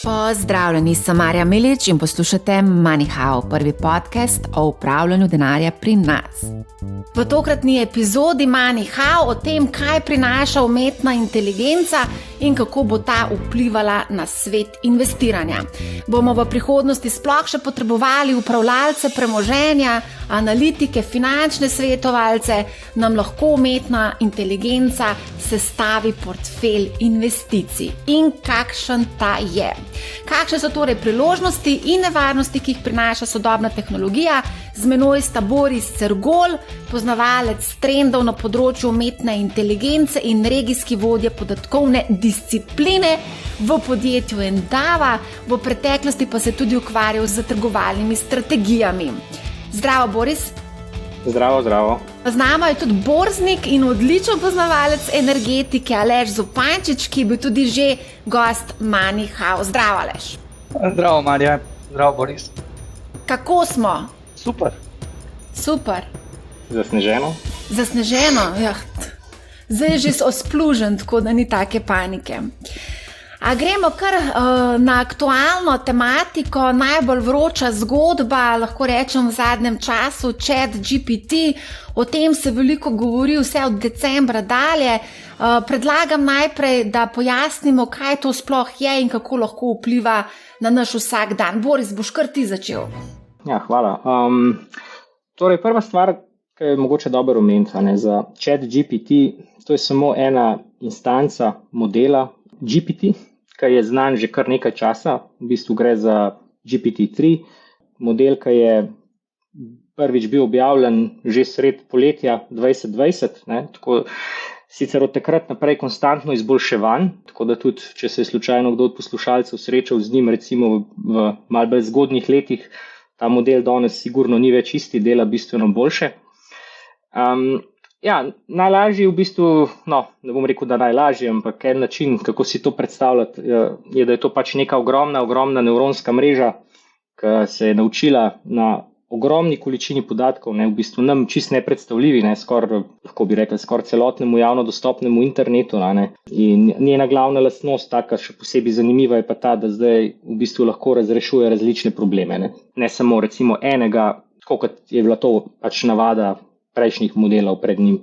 Pozdravljeni, sem Marja Milič in poslušate MoneyHow, prvi podcast o upravljanju denarja pri nas. V tokratni epizodi MoneyHow o tem, kaj prinaša umetna inteligenca in kako bo ta vplivala na svet investiranja. Bomo v prihodnosti sploh še potrebovali upravljalce premoženja, analitike, finančne svetovalce, nam lahko umetna inteligenca sestavi portfelj investicij in kakšen ta je. Kakšne so torej priložnosti in nevarnosti, ki jih prinaša sodobna tehnologija? Z menoj sta Boris Cergol, poznavalec trendov na področju umetne inteligence in regijski vodja podatkovne discipline v podjetju Endava, v preteklosti pa se tudi ukvarjal z trgovalnimi strategijami. Zdravo, Boris. Zdravo. Z nama je tudi borznik in odličen poznavalec energetike Aleš Zupančič, ki je bil tudi že gost MoneyHow. Zdravo, Aleš. Zdravo, Marja. Zdravo, Boris. Kako smo? Super. Zasneženo, ja. Zdaj je že osplužen, tako da ni take panike. A gremo kar na aktualno tematiko, najbolj vroča zgodba, lahko rečem v zadnjem času, ChatGPT. O tem se veliko govori vse od decembra dalje. Predlagam najprej, da pojasnimo, kaj to sploh je in kako lahko vpliva na naš vsak dan. Boris, boš kar ti začel. Ja, hvala. Torej, prva stvar, ki je mogoče dobro omeniti, za ChatGPT, to je samo ena instanca modela GPT, ki je znan že kar nekaj časa. V bistvu gre za GPT-3, model, ki je prvič bil objavljen že sred poletja 2020, tako sicer od takrat naprej konstantno izboljševan, tako da tudi, če se je slučajno kdo od poslušalcev srečal z njim, recimo v malo bolj zgodnjih letih, ta model danes sigurno ni več isti, dela bistveno boljše. Najlažji v bistvu, ne bom rekel, da najlažji, ampak en način, kako si to predstavljati, je, da je to pač neka ogromna nevronska mreža, ki se je naučila na ogromni količini podatkov, v bistvu nam čist nepredstavljivi, lahko bi rekli, skoraj celotnemu javno dostopnemu internetu. In njena glavna lastnost, taka še posebej zanimiva, je pa ta, da zdaj v bistvu lahko razrešuje različne probleme. Ne samo recimo enega, tako kot je bila to pač navada prejšnjih modelov pred njim.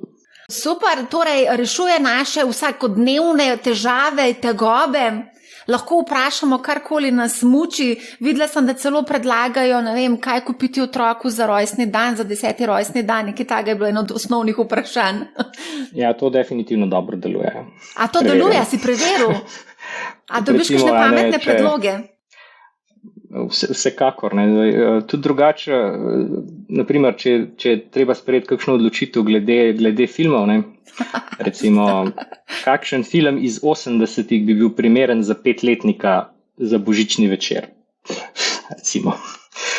Super, torej rešuje naše vsakodnevne težave, tegobe. Lahko vprašamo, karkoli nas muči. Videla sem, da celo predlagajo, kaj kupiti otroku za rojstni dan, za 10. rojstni dan, nekaj takega je bilo eno od osnovnih vprašanj. Ja, to definitivno dobro deluje. A to deluje, si preveril? A dobiš kakšne pametne predloge? Vsekakor. Tudi drugače, naprimer, če je treba sprejeti kakšno odločitev glede filmov, recimo, kakšen film iz 80-ih bi bil primeren za 5-letnika za božični večer, recimo.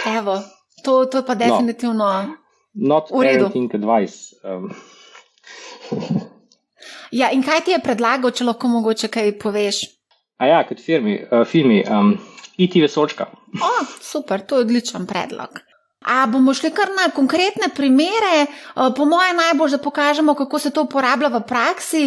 Evo, to je pa definitivno not v redu. Parenting advice. Ja, in kaj ti je predlagal, če lahko mogoče kaj poveš? Kot filmi, E.T. Vesočka. Super, to je odličen predlog. A bomo šli kar na konkretne primere? Po moje najbolj, da pokažemo, kako se to uporablja v praksi.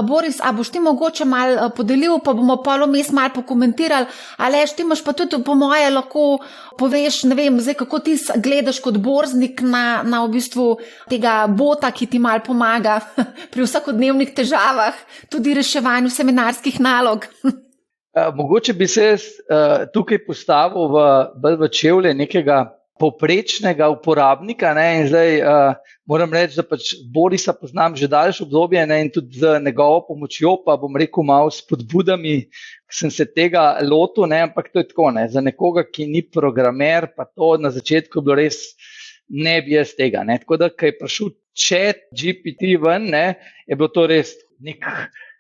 Boris, a boš ti mogoče malo podelil, pa bomo vmes malo pokomentirali. Aleš, ti imaš pa tudi, po moje, lahko poveš, zdaj, kako ti gledaš kot borznik na v bistvu tega bota, ki ti malo pomaga pri vsakodnevnih težavah, tudi reševanju seminarskih nalog. Mogoče bi se tukaj postavil v čevlje nekega povprečnega uporabnika, in zdaj moram reči, da pač Borisa poznam že daljše obdobje, in tudi z njegovo pomočjo, pa bom rekel malo s spodbudami, sem se tega lotil, ampak to je tako, za nekoga, ki ni programer, pa to na začetku bilo res ne bi jaz tega. Tako da, ko je prišel ChatGPT ven, je bilo to res nek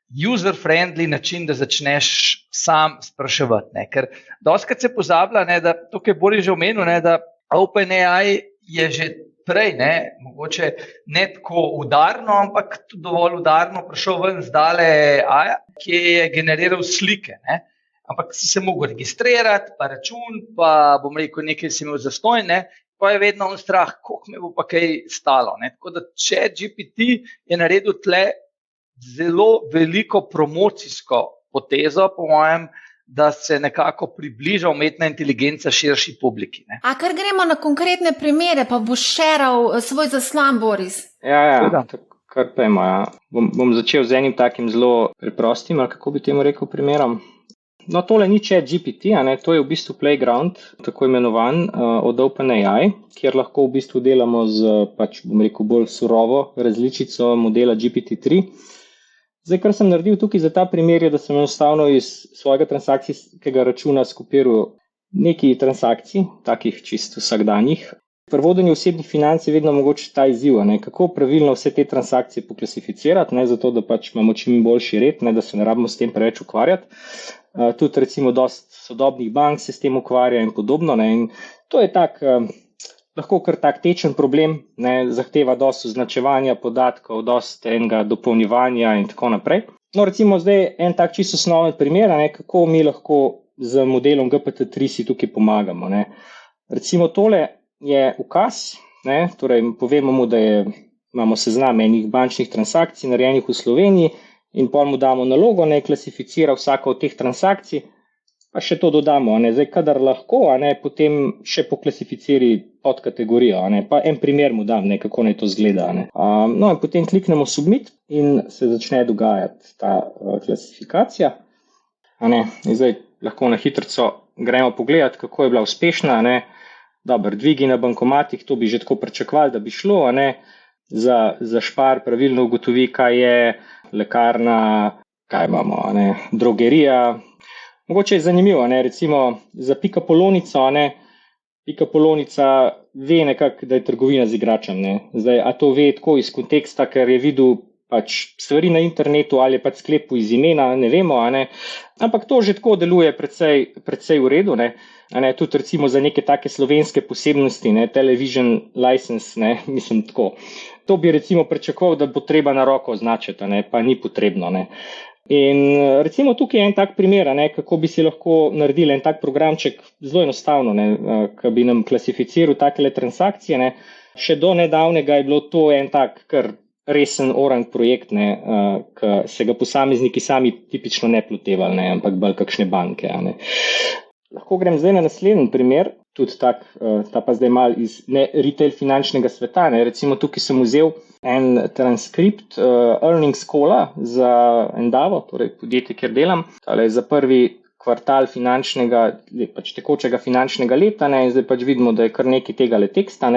user-friendly način, da začneš sam spraševati. Ker dostikrat se pozablja, da to, kar je Boris že omenil, da OpenAI je že prej, mogoče ne tako udarno, ampak tudi dovolj udarno prišel ven zdale AI, ki je generiral slike. Ampak si se mogel registrirati, pa račun, pa bom rekel, nekaj si imel zastonj, pa je vedno strah, koliko me bo pa kaj stalo. Tako da ChatGPT je naredil tle zelo veliko promocijsko potezo, po mojem, da se nekako približa umetna inteligenca širši publiki. Ne. A kar gremo na konkretne primere, pa boš šeral svoj zaslon, Boris? Ja, kar pojmo. Ja. Bom začel z enim takim zelo preprostim, ali kako bi temu rekel, primerom. No, tole ni ChatGPT, to je v bistvu Playground, tako imenovan, od OpenAI, kjer lahko v bistvu delamo z, bom rekel, bolj surovo različico modela GPT-3. Zdaj, kar sem naredil tukaj za ta primer, je, da sem enostavno iz svojega transakcijskega računa skopiral nekaj transakcij, takih čisto vsakdanjih. Pri vodenju osebnih financ je vedno mogoče ta izziv, kako pravilno vse te transakcije poklasificirati, zato da imamo čim boljši red, da se ne rabimo s tem preveč ukvarjati. Tudi recimo dosti sodobnih bank se s tem ukvarja in podobno. In to je lahko kar tak tečen problem, zahteva dosti označevanja podatkov, dosti enega dopolnjevanja in tako naprej. No, recimo zdaj en tak čisto osnoven primer, kako mi lahko z modelom GPT-3 si tukaj pomagamo. Recimo tole je ukaz, torej povemo mu, da imamo seznam enih bančnih transakcij narejenih v Sloveniji in pol mu damo nalogo, klasificira vsako od teh transakcij, pa še to dodamo, zdaj kadar lahko, potem še poklasificiri podkategorijo, pa en primer mu dam, kako naj to zgleda. No in potem kliknemo submit in se začne dogajati ta klasifikacija. Zdaj lahko na hitrico gremo pogledati, kako je bila uspešna. Dober, dvigi na bankomatih, to bi že tako pričakovali, da bi šlo. Za Špar pravilno ugotovi, kaj je lekarna, kaj imamo, drogerija. Mogoče je zanimivo, recimo za Pikapolonico, Pikapolonica ve nekako, da je trgovina z igračem. Zdaj, a to ve tako iz konteksta, ker je videl stvari na internetu ali je sklepu iz imena, ne vemo, ampak to že tako deluje precej v redu. Tudi recimo za neke take slovenske posebnosti, television license, mislim tako. To bi recimo pričakoval, da bo treba na roko označiti, pa ni potrebno. In recimo tukaj je en tak primer, kako bi si lahko naredili en tak programček zelo enostavno, ki bi nam klasificiral takele transakcije. Še do nedavnega je bilo to en tak kar resen orang projekt, ki se ga posamezniki sami tipično ne plotevali, ampak bolj kakšne banke. Lahko grem zdaj na naslednji primer, tudi ta pa zdaj malo iz retail finančnega sveta. Recimo tukaj sem vzel en transkript earnings calla za Endavo, torej podjetje, kjer delam, za prvi kvartal tekočega finančnega leta, in zdaj vidimo, da je kar nekaj tega teksta.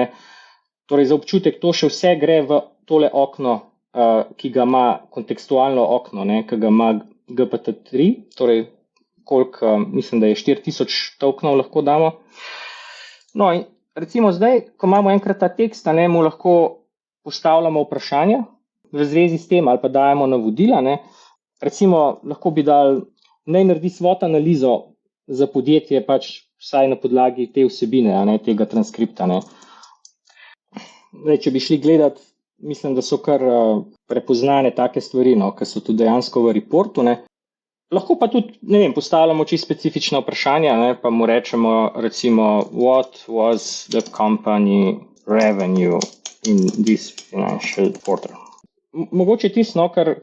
Torej za občutek to še vse gre v tole okno, ki ga ima kontekstualno okno, ki ga ima GPT-3, torej koliko, mislim, da je 4000 tokenov lahko damo. No in recimo zdaj, ko imamo enkrat ta tekst, mu lahko postavljamo vprašanja v zvezi s tem ali pa dajemo navodila. Recimo lahko bi dal, naj naredi SWOT analizo za podjetje, vsaj na podlagi te vsebine, tega transkripta. Zdaj, če bi šli gledati, mislim, da so kar prepoznane take stvari, ki so tudi dejansko v reportu. Lahko pa tudi, postavljamo čisto specifična vprašanja, pa mu rečemo recimo, what was the company revenue in this financial quarter. Mogoče tisto, kar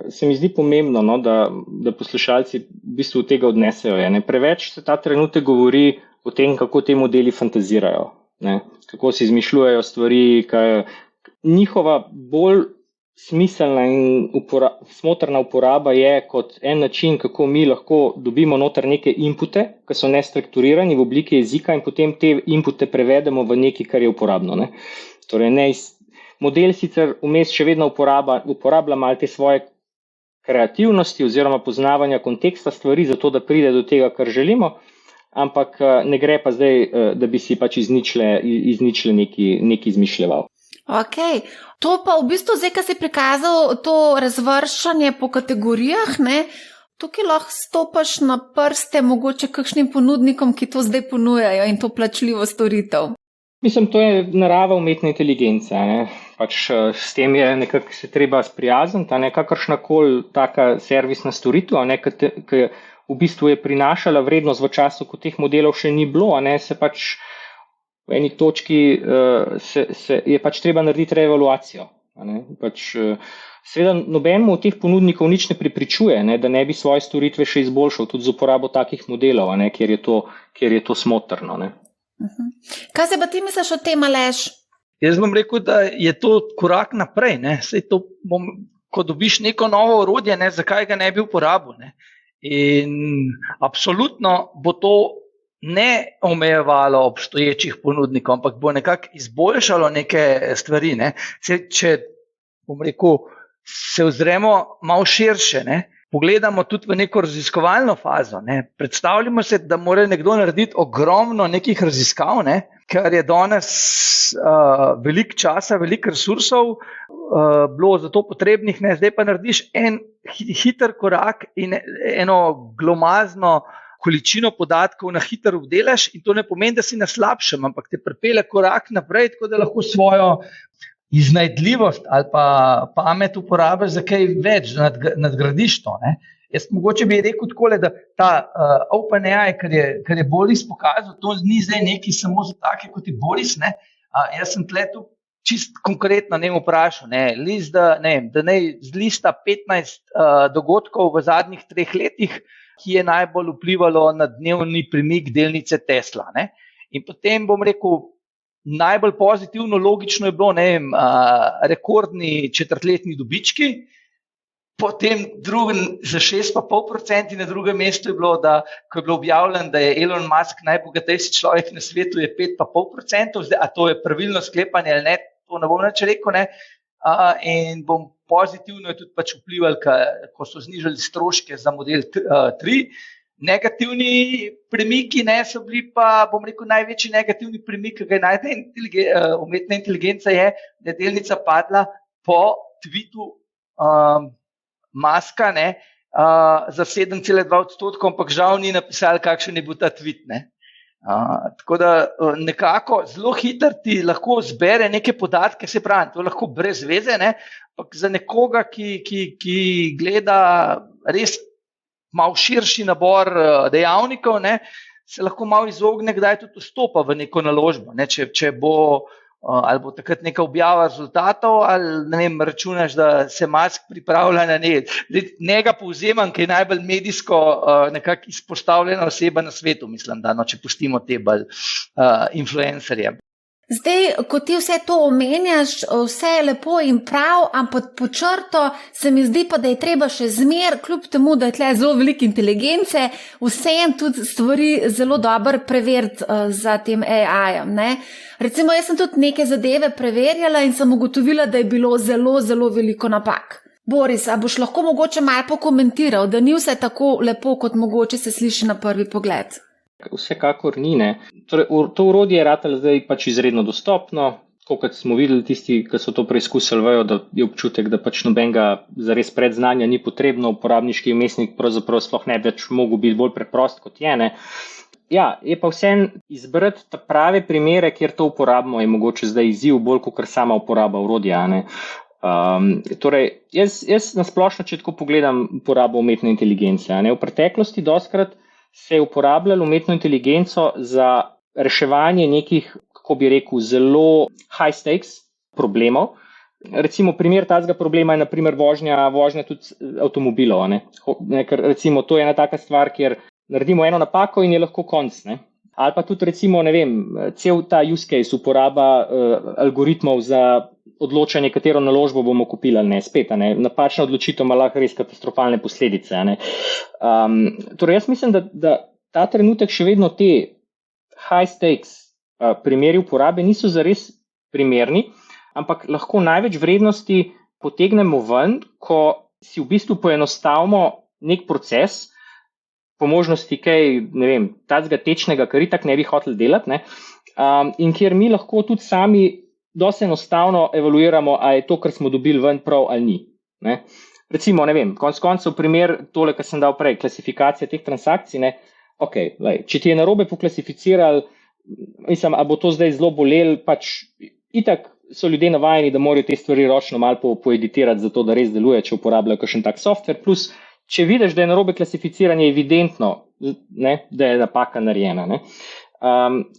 se mi zdi pomembno, da poslušalci v bistvu tega odnesejo. Preveč se ta trenutek govori o tem, kako te modeli fantazirajo, kako si izmišljujejo stvari, njihova bolj smiselna in smotrna uporaba je kot en način, kako mi lahko dobimo noter neke inpute, ki so nestrukturirani v obliki jezika in potem te inpute prevedemo v nekaj, kar je uporabno. Torej, model sicer vmes še vedno uporablja malo te svoje kreativnosti oziroma poznavanja konteksta stvari, zato da pride do tega, kar želimo, ampak ne gre pa zdaj, da bi si iz ničle nekaj izmišljeval. Ok, to pa v bistvu zdaj, ko si prikazal to razvrščanje po kategorijah, tukaj lahko stopaš na prste mogoče kakšnim ponudnikom, ki to zdaj ponujajo in to plačljivo storitev. Mislim, to je narava umetne inteligence. S tem je nekako se treba sprijazniti, kakršnakoli taka servisna storitev, ki v bistvu je prinašala vrednost v času, ko teh modelov še ni bilo, se v eni točki je treba narediti reevaluacijo. Seveda nobenemu od teh ponudnikov nič ne prepričuje, ne, da ne bi svoje storitve še izboljšal, tudi z uporabo takih modelov, ne, kjer je to smotrno. Ne. Kaj se pa ti misliš o tem, Aleš? Jaz bom rekel, da je to korak naprej. Ko dobiš neko novo orodje, ne, zakaj ga ne bi uporabil. Ne. In absolutno bo to ne omejevalo obstoječih ponudnikov, ampak bo nekako izboljšalo neke stvari. Ne. Če bom rekel, se ozremo malo širše, ne, pogledamo tudi v neko raziskovalno fazo. Ne. Predstavljamo se, da mora nekdo narediti ogromno nekih raziskav, ne, ker je danes veliko časa, veliko resursov bilo za to potrebnih, ne. Zdaj pa narediš en hiter korak in eno glomazno količino podatkov na hitro obdelaš in to ne pomeni, da si na slabšem, ampak te pripelje korak naprej, tako da lahko svojo iznajdljivost ali pa pamet uporabiš za kaj več, da nadgradiš to. Ne. Jaz mogoče bi rekel takole, da ta OpenAI, kar je Boris pokazal, to ni zdaj neki samo za take kot je Boris. Ne. Jaz sem tle tu čist konkretno vprašal, da ne z lista 15 dogodkov v zadnjih 3 letih, ki je najbolj vplivalo na dnevni premik delnice Tesla. Ne. In potem bom rekel, najbolj pozitivno, logično je bilo rekordni četrtletni dobički, potem za 6,5% in na drugem mestu je bilo, ko je bilo objavljeno, da je Elon Musk najbogatejši človek na svetu, je 5,5%, a to je pravilno sklepanje ali ne, to ne bom nič rekel, ne. In bom pozitivno je tudi pač vplival, ko so znižali stroške za model 3. Negativni premiki so bili pa, bom rekel, največji negativni premik, ki ga je umetna inteligenca je, da je delnica padla po tweetu Muska za 7,2%, ampak žal ni napisal, kakšen je bil ta tweet. Ne. Tako da nekako zelo hitro ti lahko zbere neke podatke, se pravi, to lahko brez veze, ne, ampak za nekoga, ki gleda res malo širši nabor dejavnikov, ne, se lahko malo izogne, kdaj tudi vstopa v neko naložbo. Ne, če bo ali bo takrat neka objava rezultatov, ali ne vem, računaš, da se Musk pripravlja na njega povzemam, ki je najbolj medijsko nekako izpostavljena oseba na svetu, mislim, da če pustimo te bolj influencerje. Zdaj, ko ti vse to omenjaš, vse je lepo in prav, ampak po črto se mi zdi pa, da je treba še zmer, kljub temu, da je tle zelo veliko inteligence, vsem tudi stvari zelo dobro preveriti za tem AI-jem. Recimo, jaz sem tudi neke zadeve preverjala in sem ugotovila, da je bilo zelo, zelo veliko napak. Boris, a boš lahko mogoče malo pokomentiral, da ni vse tako lepo, kot mogoče se sliši na prvi pogled? Vsekakor ni, ne. Torej, to orodje je ratalo zdaj pač izredno dostopno, kot smo videli tisti, ki so to preizkusili, vejo, da je občutek, da pač nobenega zares predznanja ni potrebno, uporabniški vmesnik pravzaprav sploh ne bi več mogel biti bolj preprost, kot je, ne. Ja, je pa vseeno izbrati ta prave primere, kjer to uporabimo, je mogoče zdaj izziv bolj, kot sama uporaba orodja, ne. Torej, jaz na splošno, če tako pogledam uporabo umetne inteligence, ne. V preteklosti dostikrat se je uporabljalo umetno inteligenco za reševanje nekih, kako bi rekel, zelo high stakes problemov. Recimo primer tazga problema je na primer vožnja tudi avtomobilov, ne. Ker recimo to je ena taka stvar, kjer naredimo eno napako in je lahko konc, ne. Ali pa tudi recimo, ne vem, cel ta use case uporaba algoritmov za odločanje, katero naložbo bomo kupili ali ne, spet, ne, napačna odločitev ima lahko res katastrofalne posledice, ne. Torej, jaz mislim, da ta trenutek še vedno te high stakes primeri uporabe niso zares primerni, ampak lahko največ vrednosti potegnemo ven, ko si v bistvu poenostavimo nek proces, po možnosti kaj, ne vem, tacga tečnega, kar itak ne bi hoteli delati, ne, in kjer mi lahko tudi sami dosti enostavno evaluiramo, a je to, kar smo dobili ven, prav ali ni. Ne. Recimo, ne vem, konec koncev primer tole, kar sem dal prej, klasifikacija teh transakcij, ne, okay, če ti je narobe poklasificiral, mislim, a bo to zdaj zelo bolel, pač itak so ljudje navajeni, da morajo te stvari ročno malo poeditirati, zato da res deluje, če uporabljajo kakšen tak software, plus če vidiš, da je narobe klasificiranje, je evidentno, ne, da je napaka narejena. Ne.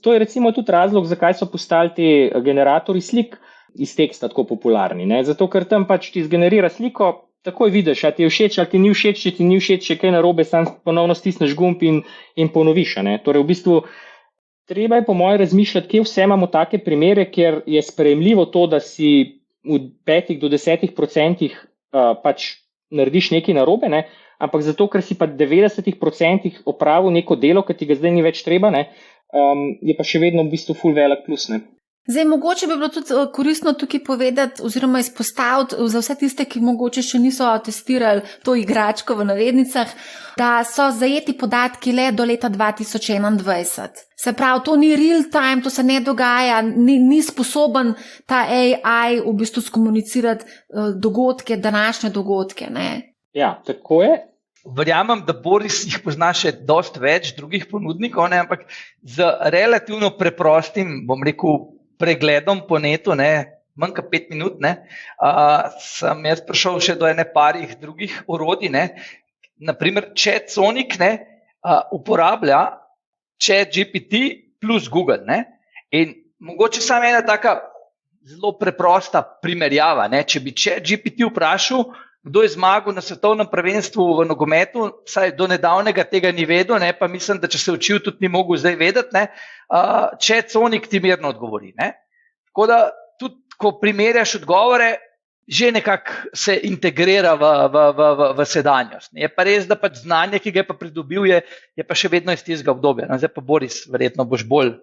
To je recimo tudi razlog, zakaj so postali ti generatorji slik iz teksta tako popularni. Ne? Zato, ker tam pač ti zgenerira sliko, takoj vidiš, ali ti je všeč, ali ti ni všeč, če ti ni všeč, če kaj narobe, sam ponovno stisneš gumb in ponoviš. Ne? Torej, v bistvu, treba je po mojem razmišljati, kje vse imamo take primere, kjer je sprejemljivo to, da si v 5 do 10% pač narediš nekaj narobe, ne? Ampak zato, ker si pa 90% opravil neko delo, ki ti ga zdaj ni več treba, ne? Je pa še vedno v bistvu ful velik plus. Ne? Zdaj, mogoče bi bilo tudi koristno tukaj povedati oziroma izpostaviti za vse tiste, ki mogoče še niso testirali to igračko v navednicah, da so zajeti podatki le do leta 2021. Se pravi, to ni real time, to se ne dogaja, ni sposoben ta AI v bistvu skomunicirati dogodke, današnje dogodke. Ne? Ja, tako je. Verjamem, da Boris jih pozna še dosti več drugih ponudnikov, ne, ampak z relativno preprostim, bom rekel, pregledom po netu, ne, manj kot 5 minut, ne, sem jaz prišel še do ene parih drugih orodij. Naprimer, ChatSonic uporablja ChatGPT plus Google. Ne, in mogoče samo ena taka zelo preprosta primerjava. Ne, če bi ChatGPT vprašal, kdo je zmagal na svetovnem prvenstvu v nogometu, saj do nedavnega tega ni vedel, ne, pa mislim, da če se učil, tudi ni mogel zdaj vedeti, ChatSonic ti mirno odgovori. Ne. Tako da tudi, ko primerjaš odgovore, že nekako se integrira v sedanjost. Je pa res, da pač znanje, ki ga je pa pridobil, je pa še vedno iz tistega obdobja. No, zdaj pa Boris, verjetno boš bolj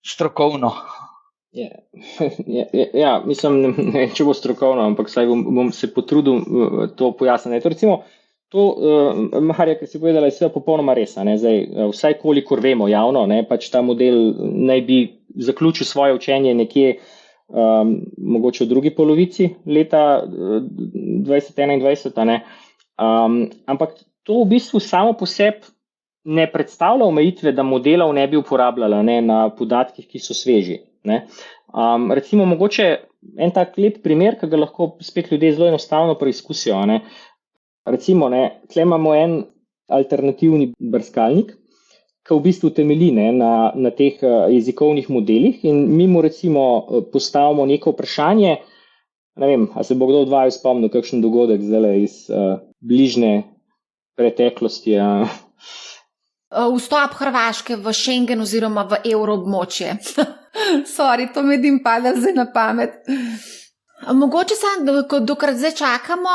strokovno. Ja, mislim, ne, če bo strokovno, ampak saj bom se potrudil to pojasniti. To recimo, Marja, kar si povedala, je vse popolnoma res. Zdaj, vsaj kolikor vemo javno, ne, pač ta model naj bi zaključil svoje učenje nekje mogoče v drugi polovici leta 2021. Ampak to v bistvu samo po sebi ne predstavlja omejitve, da modelov ne bi uporabljala na podatkih, ki so sveži. Recimo mogoče en tak lep primer, ki ga lahko spet ljudje zelo enostavno preizkusijo. Recimo, tle imamo en alternativni brskalnik, ki v bistvu temelji na teh jezikovnih modelih in mi mu recimo postavimo neko vprašanje, ne vem, a se bo kdo od vaju spomnil kakšen dogodek zdaj iz bližnje preteklosti. Vstop Hrvaške v Schengen oziroma v evroobmočje. Sorry, to mi dim pada zdaj na pamet. Mogoče samo, dokrat zdaj čakamo,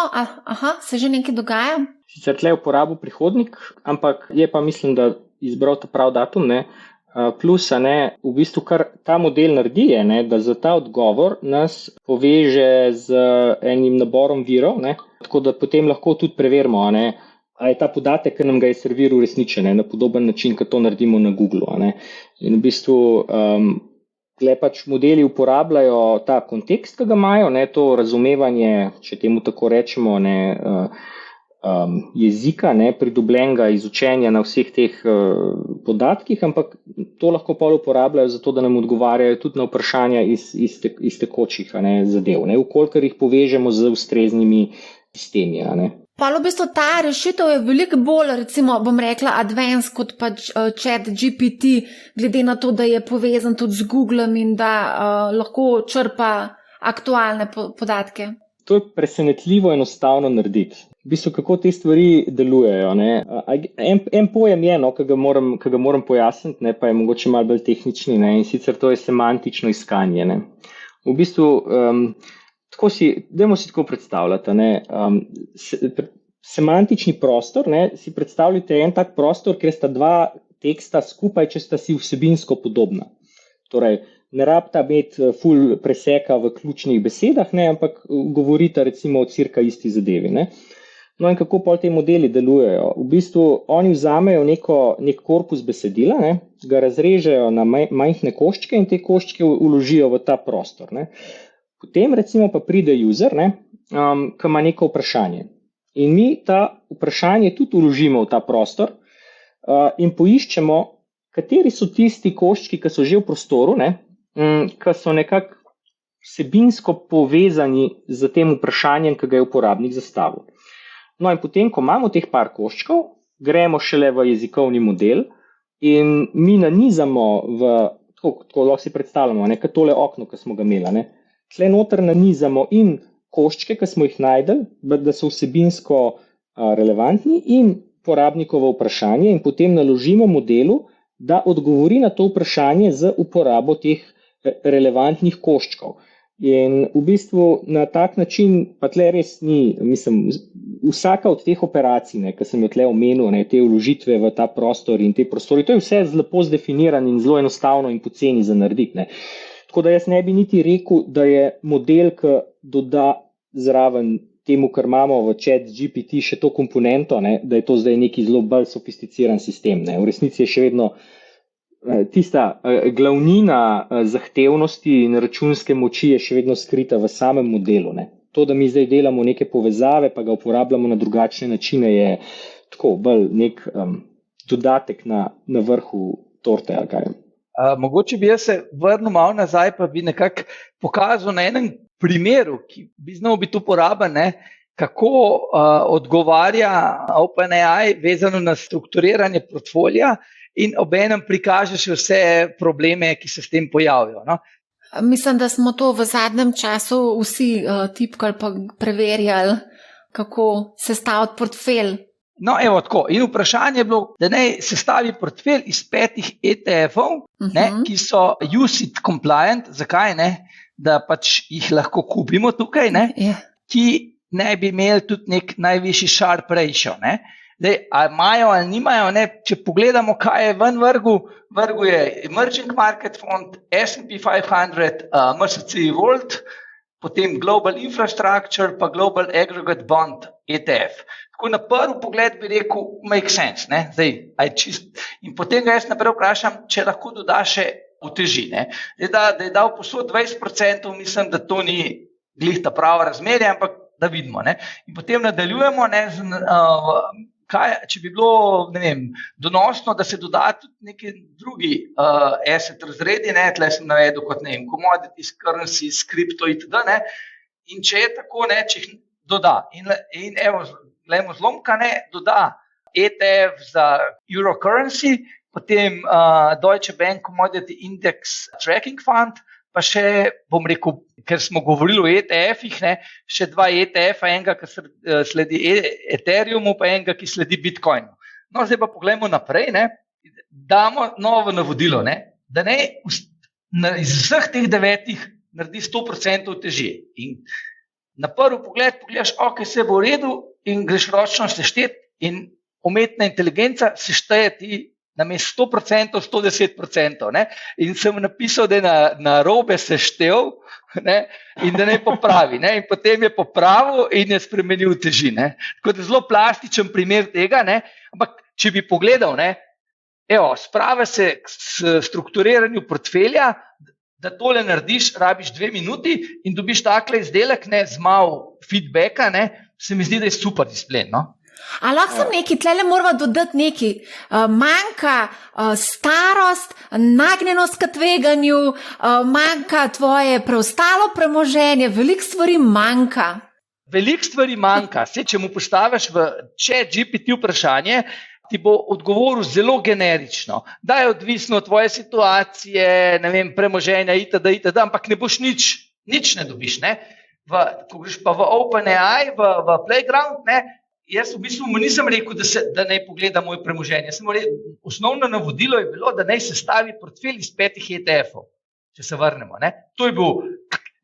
se že nekaj dogaja? Sicer tle je uporabil prihodnik, ampak je pa mislim, da izbral ta prav datum, plus, v bistvu kar ta model naredi, da za ta odgovor nas poveže z enim naborom virov, tako da potem lahko tudi preverimo, a je ta podatek, ki nam ga je serviral, resničen, na podoben način, kot to naredimo na Google. In v bistvu tle pač modeli uporabljajo ta kontekst, ki ga imajo, to razumevanje, če temu tako rečemo, jezika, pridobljenega iz učenja na vseh teh podatkih, ampak to lahko pol uporabljajo zato, da nam odgovarjajo tudi na vprašanja iz tekočih zadev, vkolikor jih povežemo z ustreznimi sistemi. Pa v bistvu ta rešitev je veliko bolj, recimo, bom rekla, advanced kot pa ChatGPT, glede na to, da je povezan tudi z Googlem in da lahko črpa aktualne podatke. To je presenetljivo enostavno narediti. V bistvu, kako te stvari delujejo. En pojem je, ki ga moram pojasniti, pa je mogoče malo bolj tehnični, in sicer to je semantično iskanje. V bistvu, dajmo si tako predstavljati. Semantični prostor, si predstavljate en tak prostor, kjer sta dva teksta skupaj, če sta si vsebinsko podobna. Torej, ne rabita imeti ful preseka v ključnih besedah, ampak govorita recimo o cirka isti zadevi. No in kako pol te modeli delujejo? V bistvu oni vzamejo nek korpus besedila, ga razrežejo na majhne koščke in te koščke vložijo v ta prostor. Potem recimo pa pride user, ki ima neko vprašanje. In mi ta vprašanje tudi vložimo v ta prostor in poiščemo, kateri so tisti koščki, ki so že v prostoru, ki so nekako vsebinsko povezani z tem vprašanjem, ki ga je uporabnik zastavil. No in potem, ko imamo teh par koščkov, gremo šele v jezikovni model in mi nanizamo tako lahko si predstavljamo, kot tole okno, ki smo ga imeli. tle noter nanizamo in koščke, ki smo jih najdeli, da so vsebinsko relevantni, in porabnikovo vprašanje, in potem naložimo modelu, da odgovori na to vprašanje z uporabo teh relevantnih koščkov. In v bistvu na tak način, pa tle res ni, mislim, vsaka od teh operacij, ki sem jo tle omenil, te vložitve v ta prostor in te prostori, to je vse lepo zdefiniran in zelo enostavno in poceni za narediti. Tako da jaz ne bi niti rekel, da je model, ki doda zraven temu, kar imamo v ChatGPT, še to komponento, da je to zdaj neki zelo bolj sofisticiran sistem. V resnici je še vedno tista glavnina zahtevnosti in računske moči je še vedno skrita v samem modelu. To, da mi zdaj delamo neke povezave, pa ga uporabljamo na drugačne načine, je tako bolj nek dodatek na vrhu torte. Ali kaj. Mogoče bi jaz se vrnil malo nazaj, pa bi nekako pokazal na enem primeru, ki bi znal biti uporaben, kako odgovarja OpenAI vezano na strukturiranje portfolija in obenem prikaže še vse probleme, ki se s tem pojavijo. No? Mislim, da smo to v zadnjem času vsi tipkali pa preverjali, kako sestaviti portfelj. No, evo tako. In vprašanje je bilo, da naj sestavi portfelj iz 5 ETF-ov, ki so UCITS compliant. Zakaj ne? Da pač jih lahko kupimo tukaj, ki naj bi imeli tudi nek najvišji Sharpe ratio. Zdaj, ali imajo ali nimajo, če pogledamo, kaj je ven vrgu je Emerging Market Fund, S&P 500, MSCI World, potem Global Infrastructure, pa Global Aggregate Bond ETF. Tako na prvi pogled bi rekel, make sense. Zdaj, in potem ga jaz naprej vprašam, če lahko doda še uteži. Zdaj, da je dal posod 20%, mislim, da to ni glih ta prava razmerja, ampak da vidimo. In potem nadaljujemo, če bi bilo donosno, da se doda tudi neki drugi asset razredi, tle sem navedel kot commodities, currencies, crypto itd. In če je tako, če jih doda. In evo, gledamo zlomka, doda ETF za Euro currency, potem Deutsche Bank Commodity Index Tracking Fund, pa še, bom rekel, ker smo govorili o ETF-ih, še 2 ETF-a, enega, ki sledi Ethereumu, pa enega, ki sledi Bitcoinu. No, zdaj pa pogledamo naprej, damo novo navodilo, da iz vseh teh 9 naredi 100% težje. In na prvi pogled pogledaš, ok, se bo v redu in greš ročno seštet in umetna inteligenca sešteje ti namesto 100%, 110%. In sem napisal, da je na robe seštev in da naj popravi. In potem je popravil in je spremenil teži. Tako da je zelo plastičen primer tega. Ampak če bi pogledal, sprave se k strukturiranju portfelja, da tole narediš, rabiš 2 minuti in dobiš takle izdelek z malo feedbacka, se mi zdi, da je super display. A lahko sem nekaj, tlele moramo dodati nekaj. Manjka starost, nagnjenost k tveganju, manjka tvoje preostalo premoženje, veliko stvari manjka. Veliko stvari manjka. Če mu postaviš v ChatGPT vprašanje, ti bo odgovoril zelo generično, da je odvisno od tvoje situacije, premoženja itd., ampak ne boš nič ne dobiš. Ko greš pa v OpenAI, v Playground, jaz v bistvu mu nisem rekel, da naj pogleda moje premoženje. Osnovno navodilo je bilo, da naj sestavi portfelj iz 5 ETF-ov, če se vrnemo. To je bil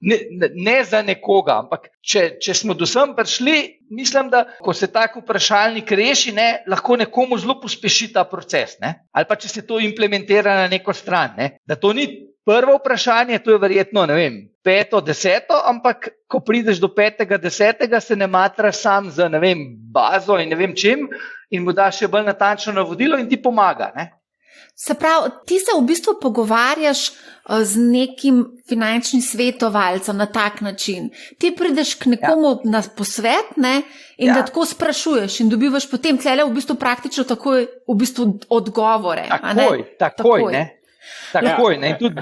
ne za nekoga, ampak če smo do sem prišli, mislim, da ko se tak vprašalnik reši, lahko nekomu zelo pospeši ta proces. Ali pa če se to implementira na neko stran. Da to ni prvo vprašanje, to je verjetno, 5., 10., ampak ko prideš do 5., 10., se ne matraš sam z, bazo in čim in mu daš še bolj natančno navodilo in ti pomaga. Se pravi, ti se v bistvu pogovarjaš z nekim finančnim svetovalcem na tak način. Ti prideš k nekomu na posvet, in da tako sprašuješ in dobivaš potem tlele v bistvu praktično takoj v bistvu odgovore. Takoj. In tudi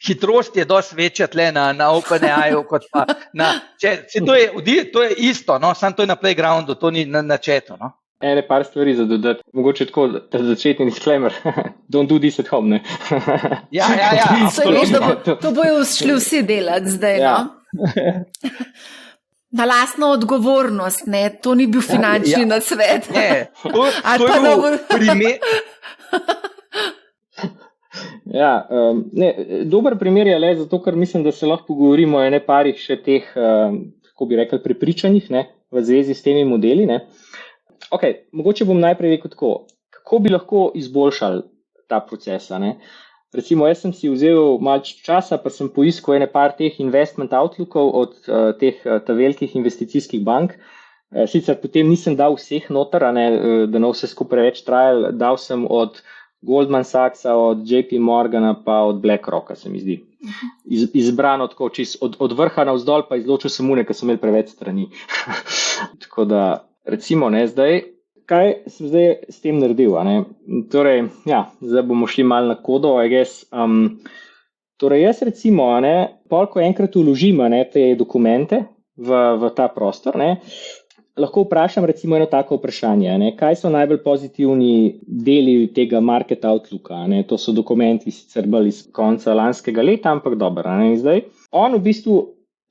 hitrost je dosti večja tle na OpenAI-u kot pa na... To je isto, samo to je na Playgroundu, to ni na chatu. ene par stvari za dodati. Mogoče tako, začetni disclaimer. Don't do this at home, ne? Ja, Saj veš, da to bojo šli vsi delati zdaj, Ja. no? Na lastno odgovornost, ne? To ni bil finančni nasvet. Ne, to Ali je pa bil dobro. primer. Ja, dober primer je le zato, ker mislim, da se lahko pogovorimo o ene parih še teh, kako bi rekel, prepričanjih, ne, v zvezi s temi modeli, ne. Ok, mogoče bom najprej rekel tako, kako bi lahko izboljšali ta proces, ne. Recimo, jaz sem si vzel malo časa, pa sem poiskal ene par teh investment outlookov od teh velikih investicijskih bank. Sicer potem nisem dal vseh noter, ne, da ne vse skupaj preveč trajal, dal sem od Goldman Sachsa, od JP Morgana pa od BlackRocka, se mi zdi. Izbrano tako čist od vrha navzdol, pa izločil sem une, ker so imeli preveč strani. Tako da, recimo, ne, kaj sem zdaj s tem naredil, a ne? Torej, ja, zdaj bomo šli malo na kodo, I guess. Torej, jaz recimo, a ne, ko enkrat vložim, a ne, te dokumente v ta prostor, ne, lahko vprašam recimo eno tako vprašanje, ne, kaj so najbolj pozitivni deli tega market outlooka, ne, to so dokumenti sicer bolj iz konca lanskega leta, ampak dobro, ne, zdaj. On v bistvu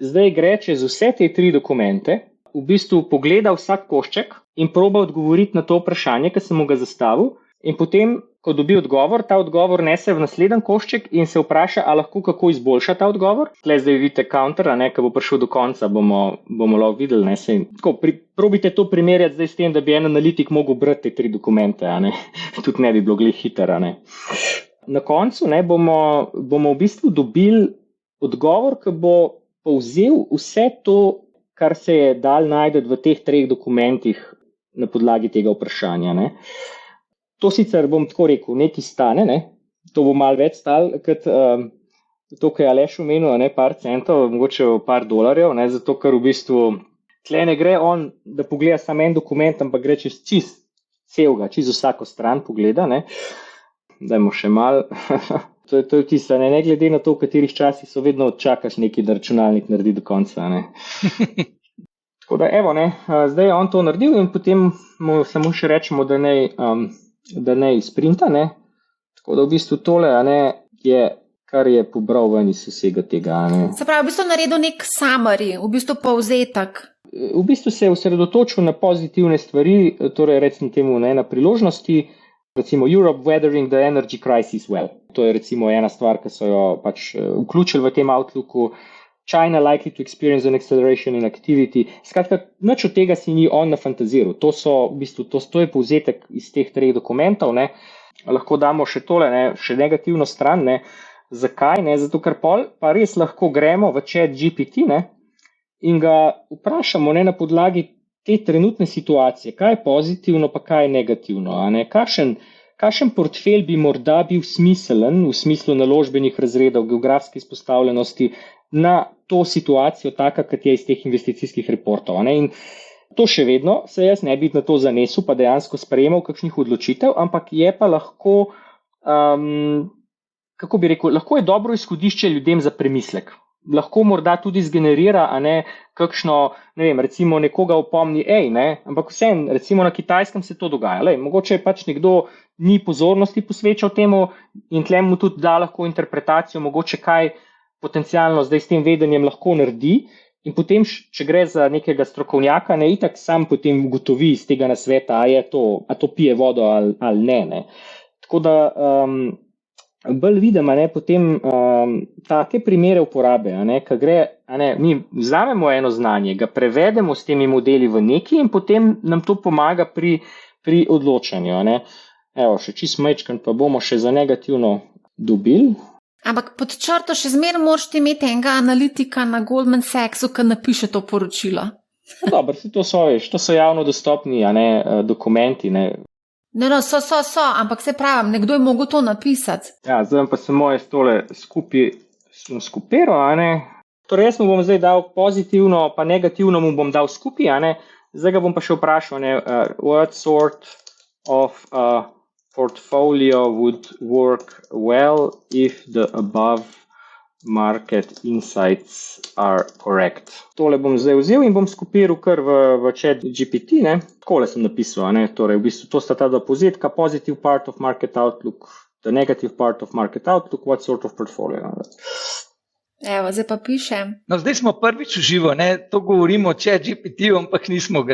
zdaj gre čez vse te 3 dokumente, v bistvu pogleda vsak košček in proba odgovoriti na to vprašanje, ki sem mu ga zastavil, in potem, ko dobi odgovor, ta odgovor nese v naslednji košček in se vpraša, a lahko kako izboljša ta odgovor. Tle zdaj vidite counter, a ne, ko bo prišel do konca, bomo lahko videli, ne, tako, probite to primerjati zdaj s tem, da bi en analitik mogel brati te 3 dokumente, a ne, tudi ne bi bilo glih hiter, a ne. Na koncu, ne, bomo v bistvu dobili odgovor, ki bo povzel vse to, kar se je dal najti v teh 3 dokumentih na podlagi tega vprašanja, ne. To sicer bom tako rekel, nekaj stane, ne? To bo malo več stalo, kot to, kar je Aleš omenil, ne, par centov, mogoče par dolarjev, ne, zato ker v bistvu tle ne gre on, da pogleda samo en dokument, ampak gre čez celega, čez vsako stran pogleda, ne. Dajmo še malo. To je tisto, ne glede na to, v katerih časih so, vedno čakaš nekaj, da računalnik naredi do konca, ne. Tako da, evo, ne, zdaj je on to naredil in potem mu samo še rečemo, da ne sprinta, ne. Tako da v bistvu tole, a ne, je, kar je pobral ven iz vsega tega, a ne. Se pravi, v bistvu naredil nek summary, v bistvu povzetek. V bistvu se je osredotočil na pozitivne stvari, torej recimo temu, ne, na priložnosti, recimo Europe weathering the energy crisis well. To je recimo ena stvar, ki so jo pač vključili v tem outlooku. China likely to experience an acceleration in activity. Skratka, nič od tega si ni on nafantaziral. To je povzetek iz teh 3 dokumentov, ne. Lahko damo še tole, ne, še negativno stran, ne. Zakaj, ne? Zato, ker pa res lahko gremo v ChatGPT, ne, in ga vprašamo, ne, na podlagi te trenutne situacije, kaj je pozitivno, pa kaj je negativno, a ne. Kakšen portfelj bi morda bil smiselen v smislu naložbenih razredov, geografske izpostavljenosti na to situacijo, taka, kot je iz teh investicijskih reportov, a ne. In to še vedno se jaz ne bi na to zanesel, pa dejansko sprejemal kakšnih odločitev, ampak je pa lahko, kako bi rekel, lahko je dobro izhodišče ljudem za premislek. Lahko morda tudi zgenerira, a ne, kakšno, ne vem, recimo nekoga opomni, ne, ampak vseeno, recimo na Kitajskem se to dogaja, mogoče je pač nekdo ni pozornosti posvečal temu in tle mu tudi da lahko interpretacijo, mogoče kaj potencialno zdaj s tem vedenjem lahko naredi in potem, če gre za nekega strokovnjaka, ne, itak sam potem ugotovi iz tega nasveta, a to pije vodo ali ne. Tako da, bolj vidim, a ne, potem take primere uporabe, a ne, ko gre, a ne, mi vzamemo eno znanje, ga prevedemo s temi modeli v neki in potem nam to pomaga pri odločanju, a ne. Evo, še čisto majčken, pa bomo še za negativno dobili. Ampak pod črto še zmeraj moraš imeti enega analitika na Goldman Sachsu, ki napiše to poročilo. Dobro, to so javno dostopni, a ne, dokumenti, ne. No, so, ampak se pravim, nekdo je mogel to napisati. Ja, zdaj pa samo jaz tole skupiral, a ne. Torej, jaz mu bom zdaj dal pozitivno, pa negativno mu bom dal skupaj, a ne. Zdaj ga bom pa še vprašal, ne, what sort of portfolio would work well if the above market insights are correct. Tole bom zdaj vzel in bom skopiral kar v chat GPT, ne. Takole sem napisal, ne. Torej, v bistvu to sta ta dva povzetka, positive part of market outlook, the negative part of market outlook, what sort of portfolio. Evo, zdaj pa pišem. No, zdaj smo prvič v živo, ne, to govorimo o chat GPT, ampak nismo ga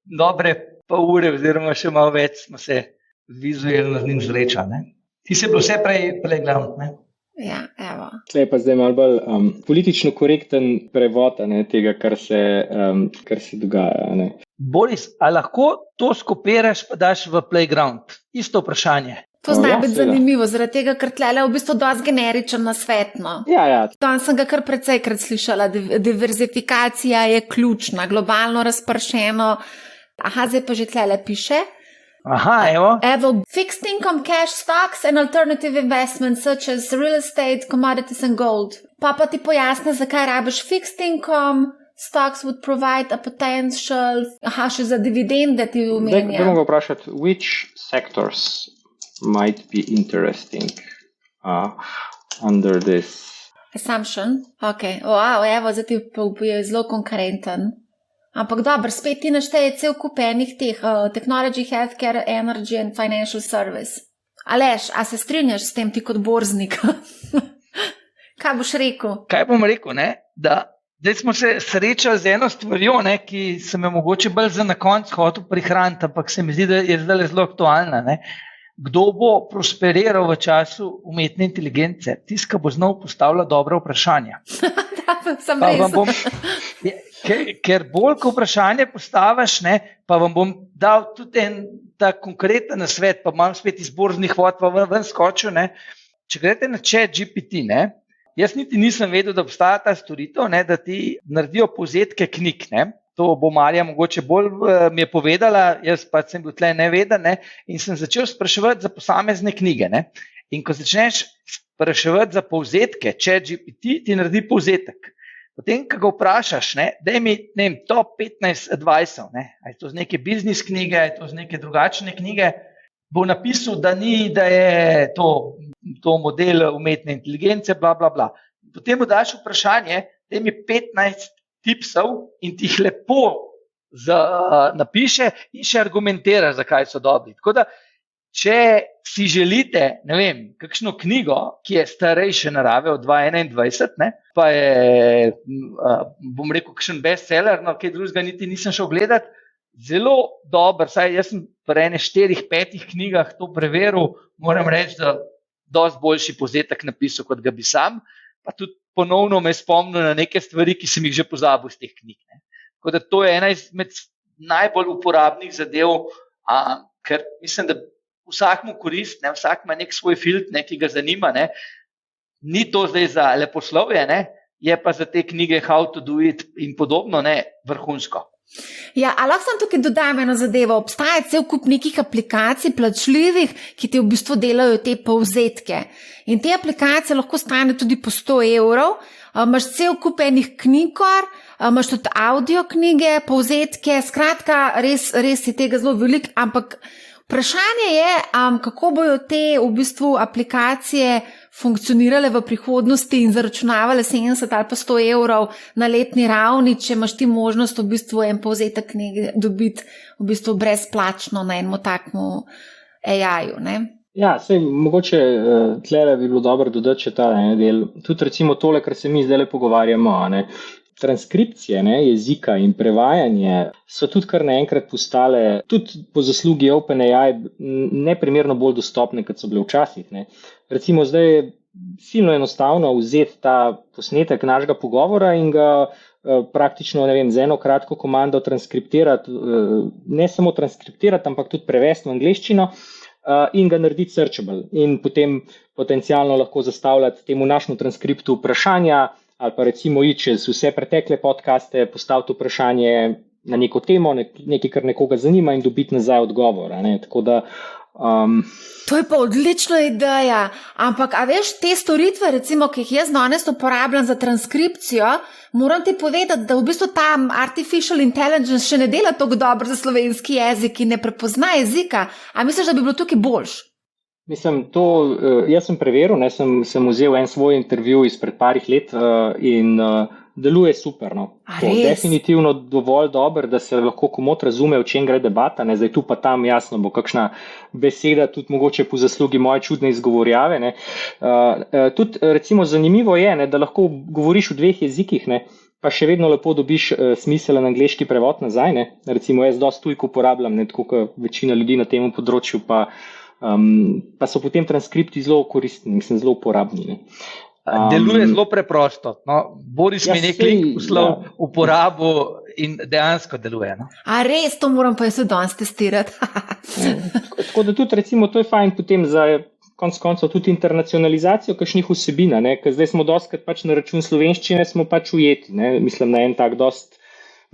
dobre pol ure oziroma še malo več smo se vizualno z njim zrečali, ne. Ti si bil vse prej playground, ne? Ja, evo. Tle je pa zdaj malo bolj politično korekten prevod, ne, tega, kar se dogaja, ne. Boris, a lahko to skopiraš pa daš v playground? Isto vprašanje. To zna Ja, biti seveda. zanimivo, zaradi tega, ker tlele v bistvu dosti generičen nasvet, no. Ja, Danes sem ga kar precejkrat slišala, diverzifikacija je ključna, globalno razpršeno. Aha, zdaj pa že tlele piše. Aha, evo. Evo, fixed income, cash, stocks and alternative investments such as real estate, commodities and gold. Pa ti pojasne, zakaj rabiš fixed income, stocks would provide a potential, aha, še za dividende ti Daj omenja. bom ga vprašati, which sectors might be interesting under this? Assumption, ok, wow, evo, zdaj ti je zelo konkurenten. Ampak dobro, spet ti našteje cel kup enih teh, technology, healthcare, energy and financial service. Aleš, a se strinjaš s tem ti kot borznik? Kaj boš rekel? Kaj bom rekel, ne? Da zdaj smo se srečali z eno stvarjo, ne, ki sem jo mogoče bolj za na konec hotel prihraniti, ampak se mi zdi, da je zdaj zelo aktualna, ne. Kdo bo prosperiral v času umetne inteligence? Tisti, ki bo znal postavljati dobra vprašanja. Sem Pa res. vam bom, ker bolj, ko vprašanje postaviš, ne, pa vam bom dal tudi en ta konkreten nasvet, pa imam spet iz borznih vod, pa ven skočil, ne. Če greste na chat GPT, ne, jaz niti nisem vedel, da obstaja ta storitev, ne, da ti naredijo povzetke knjig, ne. To bo Marja mogoče bolj mi je povedala, jaz pa sem bil tle neveden, ne, in sem začel spraševati za posamezne knjige, ne. In ko začneš spraševati za povzetke, chat GPT ti naredi povzetek. Potem, ko ga vprašaš, ne, daj mi, ne vem, top 15 advicev, ne, a je to z neke biznis knjige, a je to z neke drugačne knjige, bo napisal, da je to model umetne inteligence, bla, bla, bla. Potem mu daš vprašanje, daj mi 15 tipsov in ti jih lepo napiše in še argumentira, zakaj so dobri. Tako da, če si želite, ne vem, kakšno knjigo, ki je starejše narave od 2021, ne, pa je, bom rekel, kakšen bestseller, no, kaj drugega niti nisem šel gledati, zelo dober, saj jaz sem pri 4-5 knjigah to preveril, moram reči, da dosti boljši povzetek napisal, kot ga bi sam, pa tudi ponovno me spomnil na neke stvari, ki sem jih že pozabil iz teh knjig. Ne. Tako da to je ena izmed najbolj uporabnih zadev, ker mislim, da vsak mu korist, ne, vsak ima nek svoj filt, ne, ki ga zanima, ne. Ni to zdaj za leposlovje, ne, je pa za te knjige How to do it in podobno, ne, vrhunsko. Ja, a lahko sem tukaj dodam eno zadevo. Obstaja cel kup nekih aplikacij plačljivih, ki ti v bistvu delajo te povzetke. In te aplikacije lahko stane tudi po 100 evrov. Imaš cel kup enih knjigor, imaš tudi audio knjige, povzetke, skratka, res je tega zelo veliko, ampak vprašanje je, kako bojo te v bistvu aplikacije funkcionirale v prihodnosti in zaračunavale 70 ali pa 100 evrov na letni ravni, če imaš ti možnost v bistvu en povzetek knjige dobiti v bistvu brezplačno na enem takmu AI-ju, ne? Ja, sej mogoče tlele bi bilo dobro dodati še ta del. Tudi recimo tole, kar se mi zdaj pogovarjamo, ne. Transkripcije, ne, jezika in prevajanje so tudi kar naenkrat postale, tudi po zaslugi OpenAI, neprimerno bolj dostopne, kot so bile včasih, ne. Recimo zdaj je silno enostavno vzeti ta posnetek našega pogovora in ga praktično, ne vem, z eno kratko komando transkriptirati, ne samo transkriptirati, ampak tudi prevesti v angleščino in ga narediti searchable. In potem potencialno lahko zastavljati temu našemu transkriptu vprašanja, ali pa recimo čez vse pretekle podcaste postaviti vprašanje na neko temo, nekaj, kar nekoga zanima in dobiti nazaj odgovor. Ne? Tako da, To je pa odlična ideja, ampak a veš, te storitve, recimo, ki jih jaz danes uporabljam za transkripcijo, moram ti povedati, da v bistvu ta artificial intelligence še ne dela tako dobro za slovenski jezik in ne prepozna jezika. A misliš, da bi bilo tukaj boljš? Mislim, jaz sem preveril, sem vzel en svoj intervju izpred parih let in deluje super. No. Definitivno dovolj dober, da se lahko komot razume, o čem gre debata. Ne. Zdaj tu pa tam jasno bo kakšna beseda, tudi mogoče po zaslugi moje čudne izgovorjave. Ne. Tudi recimo zanimivo je, ne, da lahko govoriš v 2 jezikih, ne, pa še vedno lepo dobiš smiselen angleški prevod nazaj. Ne. Recimo jaz dosti tujk uporabljam, ne, tako kot večina ljudi na tem področju, pa so potem transkripti zelo koristni, mislim, zelo uporabni. Ne. Deluje zelo preprosto. No, Boris mi nekaj poslal uporabo in dejansko deluje. No. A res, to moram pa jaz danes testirati. Tako da tudi recimo to je fajn potem za konec koncev tudi internacionalizacijo kakšnih vsebin, ker zdaj smo dostikrat pač na račun slovenščine smo pač ujeti, ne, mislim na en tak dost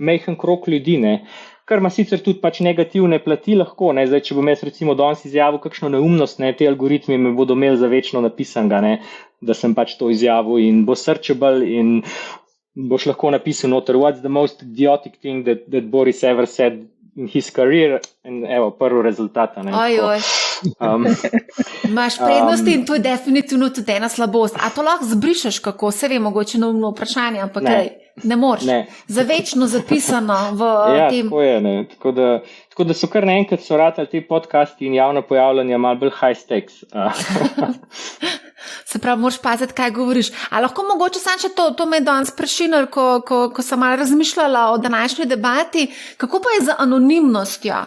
majhen krog ljudi, ne. Kar ima sicer tudi pač negativne plati lahko, ne, zdaj, če bom jaz recimo danes izjavil kakšno neumnost, ne, te algoritmi me bodo imeli za večno napisanega, ne, da sem pač to izjavil in bo searchable in boš lahko napisal noter, what's the most idiotic thing that Boris ever said in his career, in evo, prvi rezultat. Ojoj. Imaš prednosti in to je definitivno tudi ena slabost. A to lahko zbrišeš, kako se ve, mogoče neumno vprašanje, ampak ne moreš. Za večno zapisano v tem. Tako je, ne. Tako da so kar naenkrat so ratali ti podcasti in javna pojavljanja malo bolj high stakes. Se pravi, moraš paziti, kaj govoriš. A lahko mogoče sam še to me je danes prešinilo, ko sem malo razmišljala o današnji debati, kako pa je z anonimnostjo?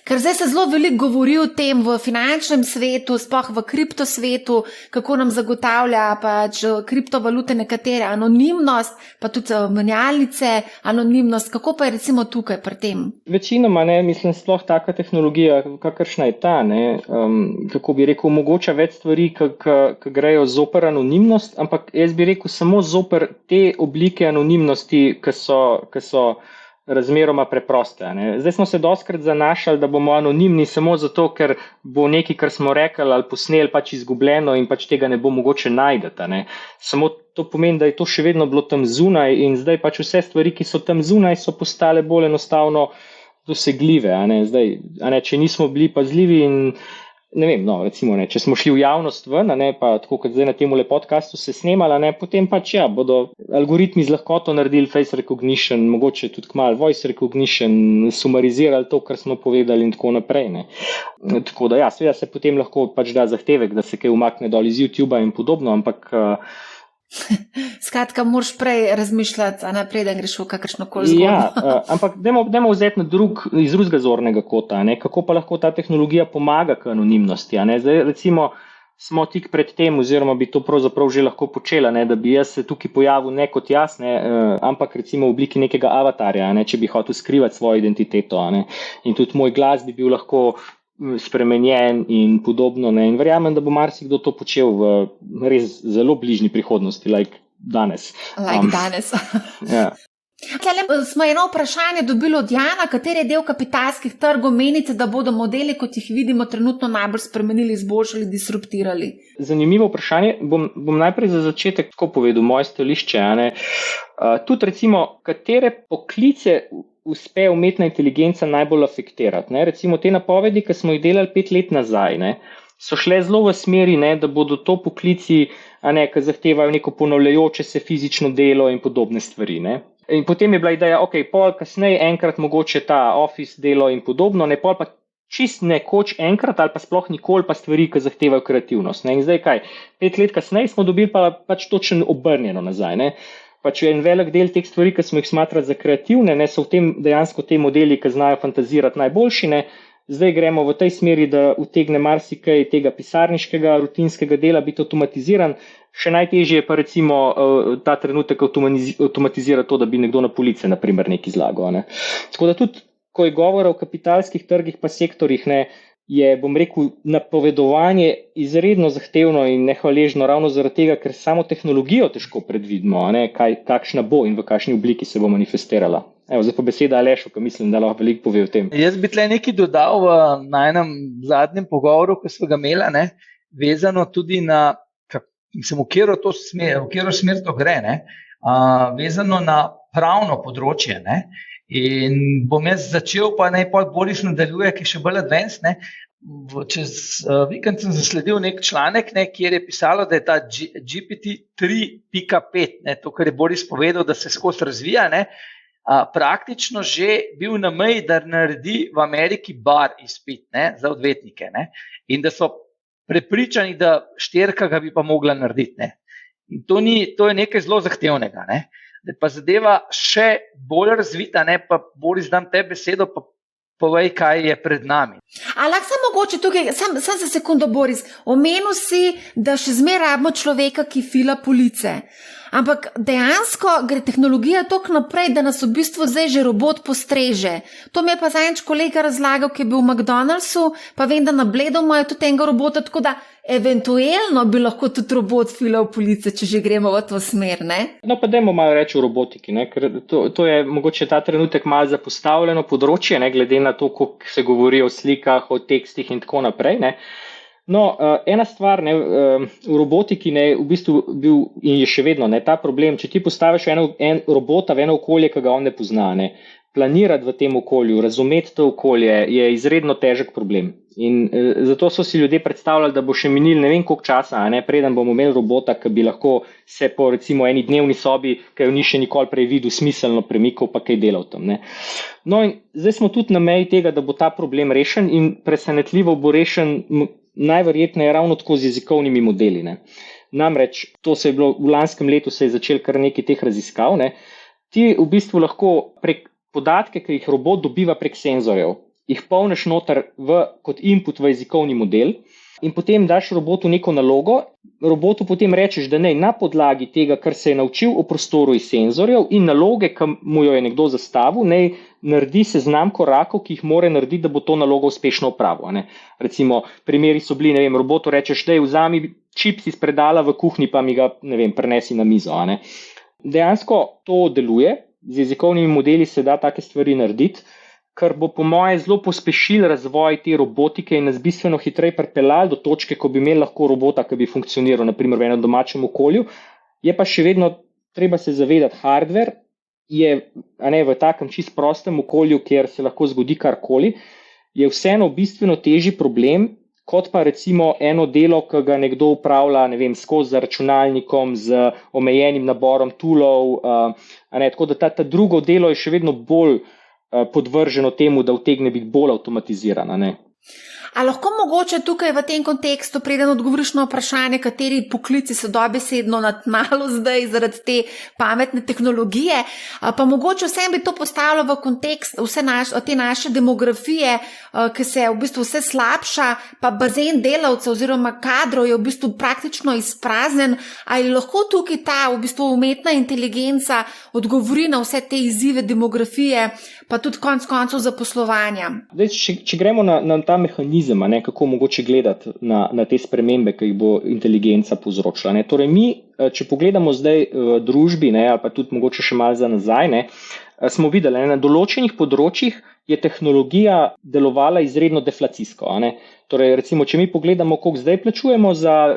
Ker zdaj se zelo veliko govori o tem v finančnem svetu, sploh v kriptosvetu, kako nam zagotavlja pač kriptovalute nekatere anonimnost, pa tudi menjalnice, anonimnost. Kako pa je recimo tukaj pri tem? Večinoma, ne, mislim, sploh taka tehnologija, kakršna je ta, ne, kako bi rekel, omogoča več stvari, ki grejo zoper anonimnost, ampak jaz bi rekel samo zoper te oblike anonimnosti, ki so razmeroma preproste. Ne. Zdaj smo se dostikrat zanašali, da bomo anonimni samo zato, ker bo nekaj, kar smo rekli ali posneli, pač izgubljeno in pač tega ne bo mogoče najdeti. Ne. Samo to pomeni, da je to še vedno bilo tam zunaj in zdaj pač vse stvari, ki so tam zunaj, so postale bolj enostavno dosegljive. Zdaj, če nismo bili pazljivi in ne vem, no, recimo, ne, če smo šli v javnost ven, ne, pa tako kot zdaj na temule podcastu se snemala, ne, potem pač bodo algoritmi z lahkoto naredili face recognition, mogoče tudi kmalu voice recognition, sumarizirali to, kar smo povedali in tako naprej. Ne. Tako da seveda se potem lahko pač da zahtevek, da se kaj umakne dol iz YouTubea in podobno, ampak Skratka, moraš prej razmišljati, a naprej, da greš v kakršnokoli zgodbo. Ampak dajmo vzeti iz drugega zornega kota, ne, kako pa lahko ta tehnologija pomaga k anonimnosti. Ne. Zdaj, recimo, smo tik pred tem, oziroma bi to pravzaprav že lahko počela, ne, da bi jaz se tukaj pojavil ne kot jaz, ne, ampak recimo v obliki nekega avatarja, ne, če bi hotel skrivati svojo identiteto. Ne. In tudi moj glas bi bil lahko spremenjen in podobno. Ne. In verjamem, da bo marsikdo to počel v res zelo bližnji prihodnosti, danes. Danes. Ja. Smo eno vprašanje dobili od Jana, kateri del kapitalskih trgov menite, da bodo modeli, kot jih vidimo, trenutno najbolj spremenili, izboljšali, disruptirali? Zanimivo vprašanje. Bom najprej za začetek tako povedal moje stališče. Tudi recimo, katere poklice uspe umetna inteligenca najbolj afektirati. Ne? Recimo te napovedi, ki smo jih delali 5 let nazaj, ne, so šle zelo v smeri, ne, da bodo to poklici, ki zahtevajo neko ponavljajoče se fizično delo in podobne stvari. Ne? In potem je bila ideja, pol kasneje enkrat mogoče ta office delo in podobno, ne, pol pa čist nekoč enkrat ali pa sploh nikoli pa stvari, ki zahtevajo kreativnost. Ne? In zdaj 5 let kasneje smo dobili pač točno obrnjeno nazaj. Ne? Pač en velik del teh stvari, ki smo jih smatrali za kreativne, ne, so v tem dejansko te modeli, ki znajo fantazirati najboljši. Ne. Zdaj gremo v tej smeri, da utegne marsikaj tega pisarniškega, rutinskega dela biti avtomatiziran. Še najtežje je pa recimo ta trenutek avtomatizirati to, da bi nekdo na police naprimer nekaj izlagal. Ne. Tako da tudi, ko je govora o kapitalskih trgih pa sektorjih, ne, je, bom rekel, napovedovanje izredno zahtevno in nehvaležno ravno zaradi tega, ker samo tehnologijo težko predvidimo, kakšna bo in v kakšni obliki se bo manifestirala. Zdaj pa beseda Alešu, ki mislim, da lahko veliko pove o tem. Jaz bi tle nekaj dodal na enem zadnjem pogovoru, ko smo ga imeli, vezano tudi na, v katero smer to gre, vezano na pravno področje. In bom jaz začel, pa naj Boris nadaljuje, ki je še bolj advanced. čez vikend sem zasledil nek članek, kjer je pisalo, da je ta GPT 3.5, to, kar je Boris povedal, da se skozi razvija, praktično že bil na meji, da naredi v Ameriki bar izpit za odvetnike. In da so prepričani, da šterka ga bi pa mogla narediti. In to je nekaj zelo zahtevnega. Da pa zadeva še bolj razvita, pa Boris, dam te besedo, pa povej, kaj je pred nami. Ali lahko samo mogoče tukaj, samo za sekundo, Boris, omenil si, da še zmeraj rabimo človeka, ki fila police. Ampak dejansko gre tehnologija toliko naprej, da nas v bistvu zdaj že robot postreže. To mi je pa zadnjič kolega razlagal, ki je bil v McDonald'su, pa vem, da na Bledu imajo tudi enega robota, tako da eventualno bi lahko tudi robot filal police, če že gremo v to smer, ne? No, pa dajmo malo reči o robotiki, ker to je mogoče ta trenutek malo zapostavljeno področje, glede na to, koliko se govori o slikah, o tekstih in tako naprej, No, ena stvar v robotiki v bistvu bil in je še vedno ta problem, če ti postaviš en robota v eno okolje, ki ga on ne pozna, planirati v tem okolju, razumeti to okolje je izredno težek problem. In zato so si ljudje predstavljali, da bo še minil ne vem koliko časa, preden bomo imeli robota, ki bi lahko se po recimo eni dnevni sobi, ki jo ni še nikoli prej videl, smiselno premikal pa kaj delal tam. No in zdaj smo tudi na meji tega, da bo ta problem rešen in presenetljivo bo rešen najverjetneje ravno tako z jezikovnimi modeli. Namreč, to se je bilo v lanskem letu, se je začel kar nekaj teh raziskav. Ti v bistvu lahko prek podatke, ki jih robot dobiva prek senzorjev, jih polneš noter kot input v jezikovni model in potem daš robotu neko nalogo, robotu potem rečeš, da naj na podlagi tega, kar se je naučil o prostoru iz senzorjev in naloge, ki mu jo je nekdo zastavil, naj naredi seznam korakov, ki jih mora narediti, da bo to nalogo uspešno opravil. Recimo, primeri so bili, robotu rečeš, da vzami čips iz predala v kuhinji, pa mi ga, prinesi na mizo. Dejansko to deluje, z jezikovnimi modeli se da take stvari narediti, kar bo po moje zelo pospešil razvoj te robotike in nas bistveno hitreje pripeljal do točke, ko bi imeli lahko robota, ki bi funkcioniral naprimer v enem domačem okolju. Je pa še vedno treba se zavedati, hardware je v takem čist prostem okolju, kjer se lahko zgodi karkoli, je vseeno bistveno težji problem, kot pa recimo eno delo, ki ga nekdo upravlja, skozi za računalnikom, z omejenim naborom toolov, tako da ta drugo delo je še vedno bolj podvrženo temu, da utegne biti bolj avtomatizirana. A lahko mogoče tukaj v tem kontekstu, preden odgovoriš na vprašanje, kateri poklici so dobesedno na tnalu zdaj zaradi te pametne tehnologije, pa mogoče vsem bi to postavilo v kontekst te naše demografije, ki se v bistvu vse slabša, pa bazen delavcev oziroma kadrov je v bistvu praktično izpraznjen. Ali lahko tukaj ta v bistvu umetna inteligenca odgovori na vse te izzive demografije, pa tudi konec koncev zaposlovanja? Če gremo na ta mehanizem, kako mogoče gledati na te spremembe, ki jih bo inteligenca povzročila. Torej mi, če pogledamo zdaj v družbi, ali pa tudi mogoče še malo za nazaj, smo videli, na določenih področjih je tehnologija delovala izredno deflacijsko. Torej, recimo, če mi pogledamo, koliko zdaj plačujemo za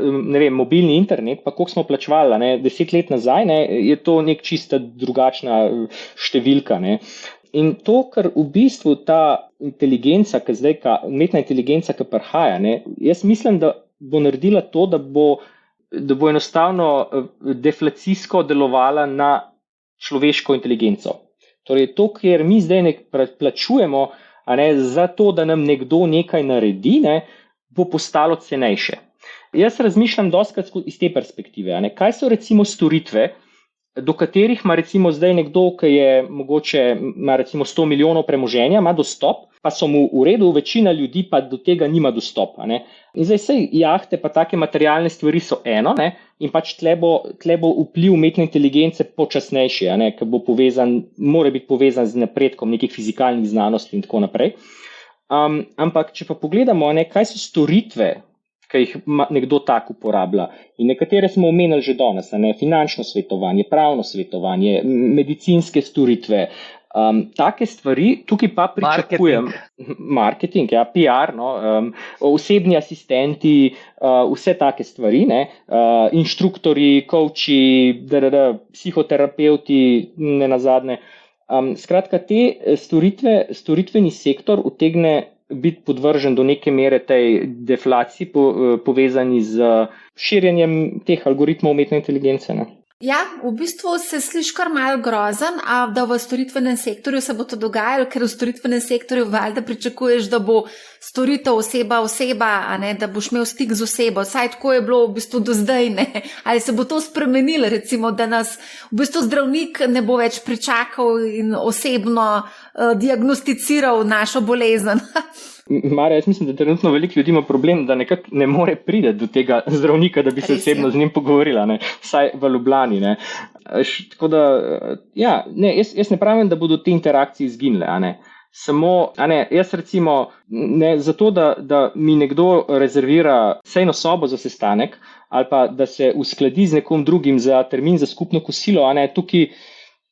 mobilni internet, pa koliko smo plačevali 10 let nazaj, je to nek čista drugačna številka. In to, kar v bistvu ta inteligenca, umetna inteligenca, ki prihaja, jaz mislim, da bo naredila to, da bo enostavno deflacijsko delovala na človeško inteligenco. Torej, to, kjer mi zdaj plačujemo za to, da nam nekdo nekaj naredi, bo postalo cenejše. Jaz razmišljam dostikrat iz te perspektive. Kaj so recimo storitve, do katerih ima recimo zdaj nekdo, ki je mogoče ima recimo 100 milijonov premoženja, ima dostop, pa so mu v redu, večina ljudi pa do tega nima dostopa. In zdaj vse jahte pa take materialne stvari so eno, in pač tle bo vpliv umetne inteligence počasnejši, ki bo mora biti povezan z napredkom nekih fizikalnih znanosti in tako naprej. Ampak če pa pogledamo, kaj so storitve, ki jih nekdo tak uporablja. In nekatere smo omenili že danes, finančno svetovanje, pravno svetovanje, medicinske storitve, take stvari, tukaj pa pričakujem marketing, PR, osebni asistenti, vse take stvari, inštruktori, coachi, psihoterapeuti, nenazadnje. Skratka, te storitveni sektor utegne biti podvržen do neke mere tej deflaciji povezani z širjenjem teh algoritmov umetne inteligence. Ne? Ja, v bistvu se sliši kar malo grozen, a da v storitvenem sektorju se bo to dogajalo, ker v storitvenem sektorju valjda pričakuješ, da bo storitev oseba, a ne, da boš imel stik z osebo. Saj tako je bilo v bistvu do zdaj, ne. Ali se bo to spremenilo, recimo, da nas v bistvu zdravnik ne bo več pričakal in osebno diagnosticiral našo bolezen. Marja, jaz mislim, da trenutno veliko ljudi ima problem, da nekako ne more priti do tega zdravnika, da bi se osebno z njim pogovorila, ne? Vsaj v Ljubljani. Ne? Tako da, ja, ne, jaz ne pravim, da bodo te interakcije izginile. Samo, jaz recimo, ne, zato, da mi nekdo rezervira sejno sobo za sestanek ali pa da se uskladi z nekom drugim za termin za skupno kosilo, tukaj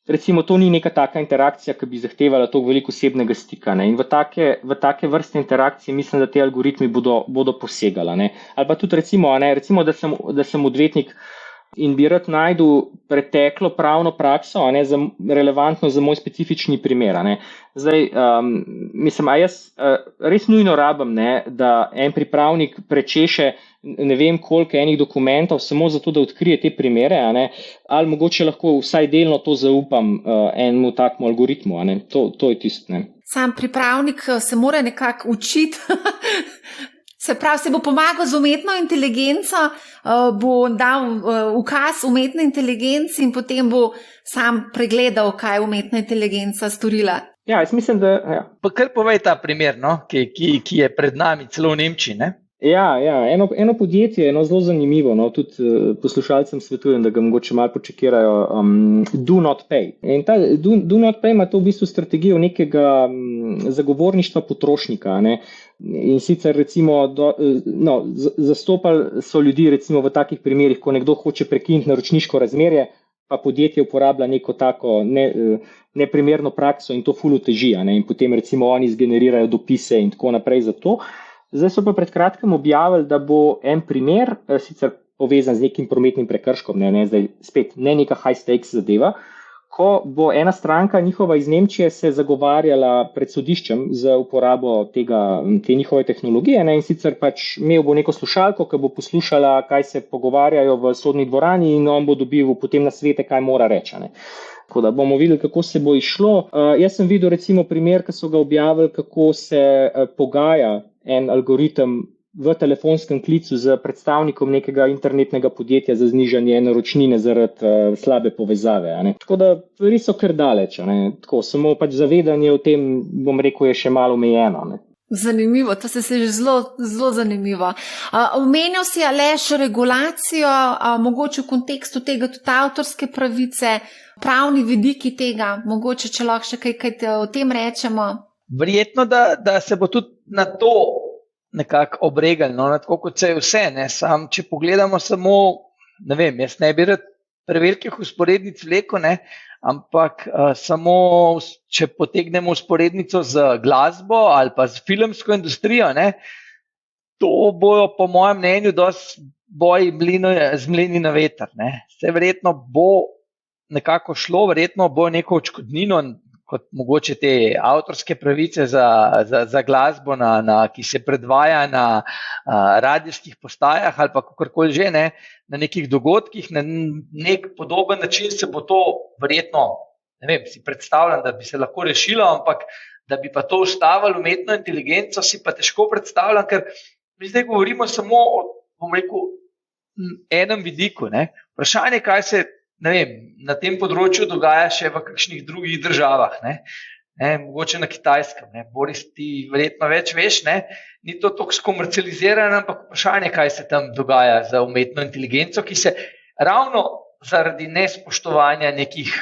recimo to ni neka taka interakcija, ki bi zahtevala toliko veliko osebnega stika. Ne? In v take vrste interakcije mislim, da te algoritmi bodo posegali. Ne? Ali pa tudi recimo da sem odvetnik in bi rad najdel preteklo pravno prakso, relevantno za moj specifični primer. Zdaj, mislim, jaz res nujno rabim, da en pripravnik prečeše ne vem koliko enih dokumentov samo zato, da odkrije te primere, ali mogoče lahko vsaj delno to zaupam enemu takmu algoritmu. To je tisto. Sam pripravnik se mora nekako učiti. Se pravi, se bo pomagal z umetno inteligenco, bo dal ukaz umetne inteligence in potem bo sam pregledal, kaj je umetna inteligenca storila. Ja, jaz mislim, da... Ja. Pa kar povej ta primer, no? ki je pred nami celo v Nemčiji, ne? Ja, eno podjetje, zelo zanimivo, tudi poslušalcem svetujem, da ga mogoče malo počekirajo, Do Not Pay. In ta Do Not Pay ima to v bistvu strategijo nekega zagovorništva potrošnika, In sicer recimo, zastopali so ljudi recimo v takih primerih, ko nekdo hoče prekiniti naročniško razmerje, pa podjetje uporablja neko tako neprimerno prakso in to ful oteži, In potem recimo oni zgenerirajo dopise in tako naprej za to. Zdaj so pa pred kratkim objavili, da bo en primer, sicer povezan z nekim prometnim prekrškom, zdaj spet ne neka high stakes zadeva, ko bo ena stranka njihova iz Nemčije se zagovarjala pred sodiščem za uporabo te njihove tehnologije, In sicer pač imel bo neko slušalko, ki bo poslušala, kaj se pogovarjajo v sodni dvorani in on bo dobil potem nasvete, kaj mora reči. Tako da bomo videli, kako se bo išlo. Jaz sem videl recimo primer, ki so ga objavili, kako se pogaja en algoritem v telefonskem klicu z predstavnikom nekega internetnega podjetja za znižanje naročnine zaradi slabe povezave. Tako da stvari so kar daleč. Tako, samo pač zavedanje o tem, bom rekel, je še malo omejeno. Zanimivo, to se sliši zelo zanimivo. Omenil si, Aleš, regulacijo, mogoče v kontekstu tega tudi avtorske pravice, pravni vidiki tega, mogoče če lahko še kaj o tem rečemo. Verjetno, da se bo tudi na to nekako obregali, tako kot se je vse. Sam, če pogledamo samo, ne vem, jaz ne bi rad prevelikih usporednic vlekel, ampak samo, če potegnemo usporednico z glasbo ali pa z filmsko industrijo, to bojo po mojem mnenju dosti boji z mlini na veter. Se verjetno bo nekako šlo, verjetno bo neko odškodnino, kot mogoče te avtorske pravice za glasbo, ki se predvaja na radijskih postajah ali pa kakorkoli že, na nekih dogodkih, na nek podoben način se bo to verjetno, ne vem, si predstavljam, da bi se lahko rešilo, ampak da bi pa to ustavili umetno inteligenco, si pa težko predstavljam, ker mi zdaj govorimo samo o, bom rekel, enem vidiku. Vprašanje, kaj se na tem področju dogaja še v kakšnih drugih državah, mogoče na Kitajskem. Boris, ti verjetno več veš, ni to toliko skomercializirano, ampak vprašanje, kaj se tam dogaja za umetno inteligenco, ki se ravno zaradi nespoštovanja nekih,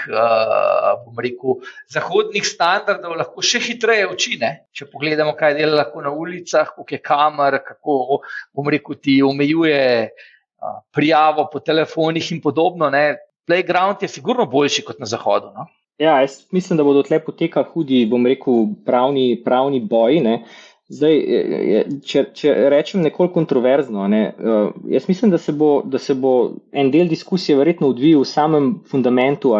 bom rekel, zahodnih standardov lahko še hitreje uči. Če pogledamo, kaj dela lahko na ulicah, koliko je kamer, kako, bom rekel, ti omejuje prijavo po telefonih in podobno, Playground je sigurno boljši kot na zahodu. Ja, jaz mislim, da bodo tle potekali hudi, bom rekel, pravni boji. Zdaj, če rečem nekoliko kontroverzno, jaz mislim, da se bo en del diskusije verjetno odvijal v samem fundamentu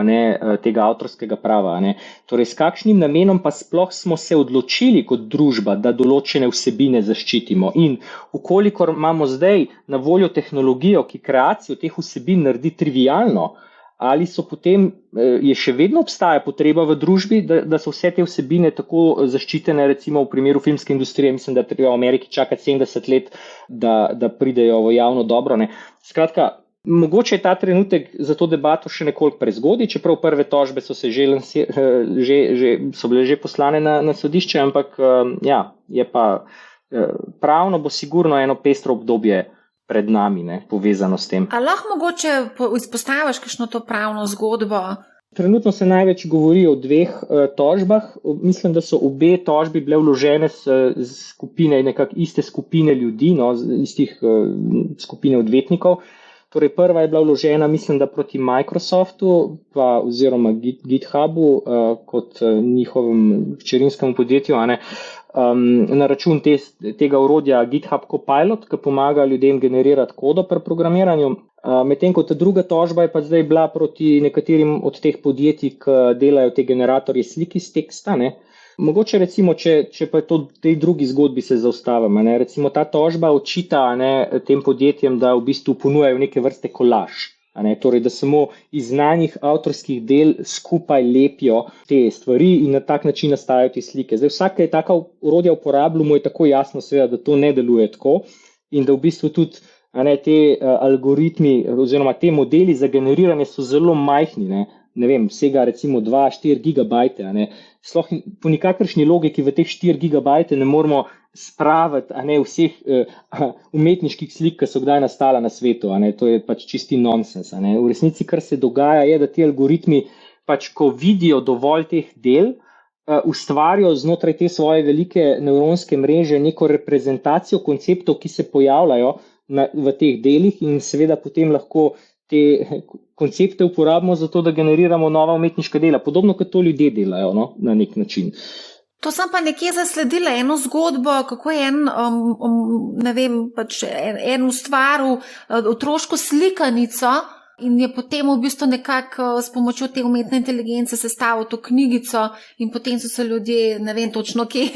tega avtorskega prava. Torej, s kakšnim namenom pa sploh smo se odločili kot družba, da določene vsebine zaščitimo. In ukolikor imamo zdaj na voljo tehnologijo, ki kreacijo teh vsebin naredi trivialno, ali so potem, je še vedno obstaja potreba v družbi, da so vse te vsebine tako zaščitene, recimo v primeru filmske industrije, mislim, da treba v Ameriki čakati 70 let, da pridejo v javno dobro. Skratka, mogoče je ta trenutek za to debato še nekoliko prezgodaj, čeprav prve tožbe so se so bile že poslane na sodišče, ampak je pa pravno bo sigurno eno pestro obdobje pred nami, povezano s tem. A lahko mogoče izpostaviš kakšno to pravno zgodbo? Trenutno se največ govori o 2 tožbah. Mislim, da so obe tožbi bile vložene z skupine, nekako iste skupine ljudi, istih skupine odvetnikov. Torej, prva je bila vložena, mislim, da proti Microsoftu oziroma GitHubu kot njihovem hčerinskemu podjetju, na račun tega orodja GitHub Copilot, ki pomaga ljudem generirati kodo pri programiranju. Medtem ko ta druga tožba je pa zdaj bila proti nekaterim od teh podjetij, ki delajo te generatorje slik iz teksta. Mogoče recimo, če pa to v tej drugi zgodbi se zaustavimo, recimo ta tožba očita tem podjetjem, da v bistvu ponujajo neke vrste kolaž. Torej, da samo iz znanih avtorskih del skupaj lepijo te stvari in na tak način nastajajo te slike. Zdaj, vsak, ki je taka orodja uporabljal, mu je tako jasno, seveda, da to ne deluje tako in da v bistvu tudi te algoritmi oziroma te modeli za generiranje so zelo majhni, ne vem, vsega recimo 2-4 gigabajte. Sploh po nikakršni logiki v teh 4 gigabajte ne moramo spraviti vseh umetniških slik, ki so kdaj nastala na svetu. To je pač čisti nonsens. V resnici, kar se dogaja, je, da ti algoritmi pač, ko vidijo dovolj teh del, ustvarijo znotraj te svoje velike nevronske mreže neko reprezentacijo konceptov, ki se pojavljajo v teh delih in seveda potem lahko te koncepte uporabimo za to, da generiramo nova umetniška dela. Podobno, kot to ljudje delajo na nek način. To sem pa nekje zasledila eno zgodbo, kako je en ustvaril otroško slikanico in je potem v bistvu nekako s pomočjo te umetne inteligence sestavil to knjigico in potem so se ljudje, ne vem točno kje,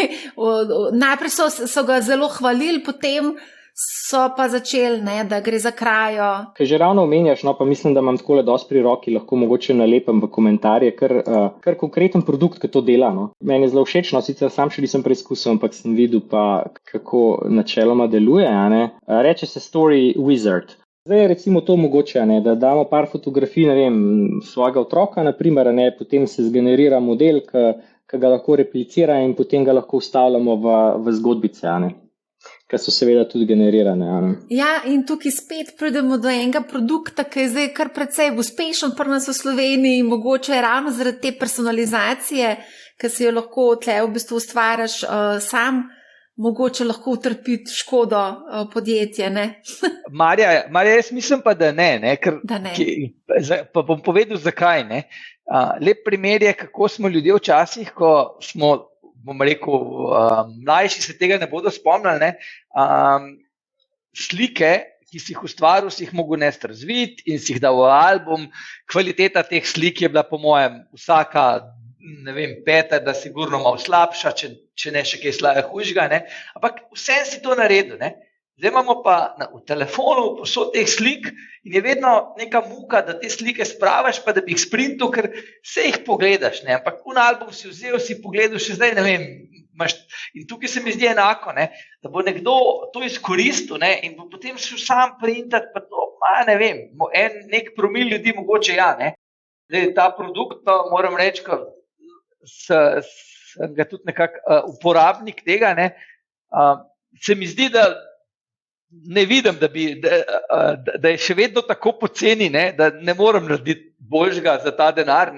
najprej so ga zelo hvalili, potem so pa začeli, da gre za krajo. Kaj že ravno omenjaš, pa mislim, da imam takole dosti pri roki, lahko mogoče nalepam v komentarje, kar konkreten produkt, ki to dela. Meni je zelo všečno, sicer sam še nisem preizkusil, ampak sem videl pa, kako načeloma deluje. Reče se Story Wizard. Zdaj je recimo to mogoče, da damo par fotografij, ne vem, svojega otroka, naprimer, potem se zgenerira model, ki ga lahko replicira in potem ga lahko vstavljamo v zgodbice, ki so seveda tudi generirane. Ja, in tukaj spet pridemo do enega produkta, ki je zdaj kar precej uspešen pri nas v Sloveniji in mogoče ravno zaradi te personalizacije, ki si jo lahko tle v bistvu ustvariš sam, mogoče lahko utrpiti škodo podjetje, Marja, jaz mislim pa, da ne, ker da ne. Pa bom povedal, zakaj ne. Lep primer je, kako smo ljudje včasih, ko smo, bom rekel, mlajši se tega ne bodo spomnili, slike, ki si jih ustvaril, si jih mogel nesti razviti in si jih dal v album. Kvaliteta teh slik je bila po mojem vsaka, ne vem, peta, da sigurno malo slabša, če ne še kaj hujšega, ampak vsem si to naredil. Zdaj imamo pa v telefonu posod teh slik in je vedno neka muka, da te slike spraviš, pa da bi jih sprintal, ker se jih pogledaš. Ampak album si vzel, si pogledal, še zdaj ne vem. In tukaj se mi zdi enako, da bo nekdo to izkoristil in bo potem šel sam printati, pa to, ne vem, nek promil ljudi mogoče Zdaj, ta produkt pa moram reči, ker sem ga tudi nekako uporabnik tega, se mi zdi, da ne vidim, da je še vedno tako poceni, da ne morem narediti boljšega za ta denar,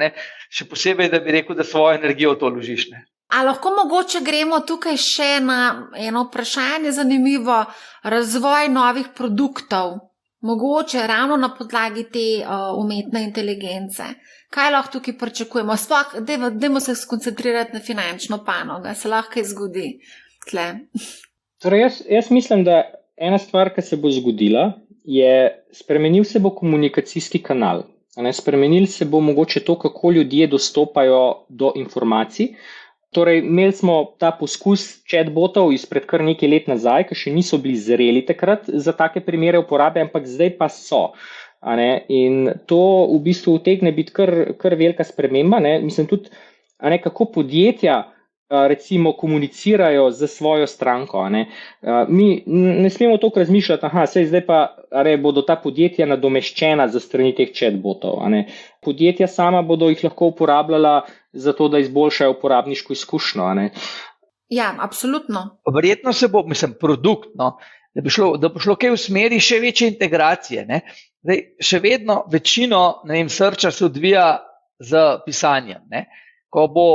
še posebej, da bi rekel, da svojo energijo v to ložiš. A lahko mogoče gremo tukaj še na eno vprašanje zanimivo, razvoj novih produktov, mogoče ravno na podlagi te umetne inteligence. Kaj lahko tukaj pričakujemo? Dajmo se skoncentrirati na finančno panogo, se lahko kaj zgodi. tle? Torej, jaz mislim, da ena stvar, ki se bo zgodila, je spremenil se bo komunikacijski kanal. Spremenil se bo mogoče to, kako ljudje dostopajo do informacij. Torej, imeli smo ta poskus chatbotov izpred kar nekaj let nazaj, ki še niso bili zreli takrat za take primere uporabe, ampak zdaj pa so. In to v bistvu utegne biti kar velika sprememba. Mislim tudi, kako podjetja recimo komunicirajo z svojo stranko. Mi ne smemo toliko razmišljati, zdaj pa bodo ta podjetja nadomeščena za strani teh chatbotov. Podjetja sama bodo jih lahko uporabljala za to, da izboljšajo uporabniško izkušnjo. Ja, absolutno. Verjetno se bo, produkt, da bo šlo kaj v smeri še večje integracije. Zdaj, še vedno večino, searcha se odvija z pisanjem. Ko bo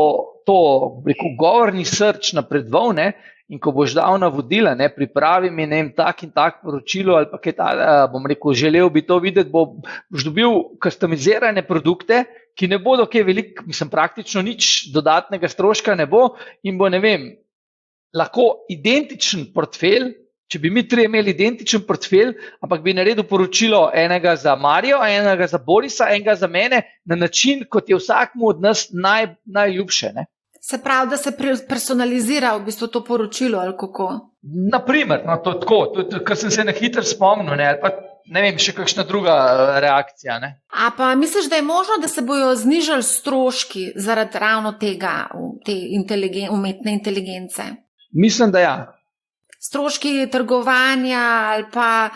to govorni search napredoval, in ko boš dal navodila, pripravi mi tak in tak poročilo ali pa kaj želel bi to videti, boš dobil customizirane produkte, ki ne bodo kaj veliko, praktično nič dodatnega stroška ne bo in bo, lahko identičen portfelj, če bi mi tri imeli identičen portfelj, ampak bi naredil poročilo enega za Marijo, enega za Borisa, enega za mene, na način, kot je vsakmu od nas najljubše. Se pravi, da se personalizira v bistvu to poročilo, ali kako? Naprimer, to tako, kar sem se na hitro spomnil, ali pa še kakšna druga reakcija. A pa misliš, da je možno, da se bojo znižali stroški zaradi ravno tega, te umetne inteligence? Mislim, da ja. Stroški trgovanja ali pa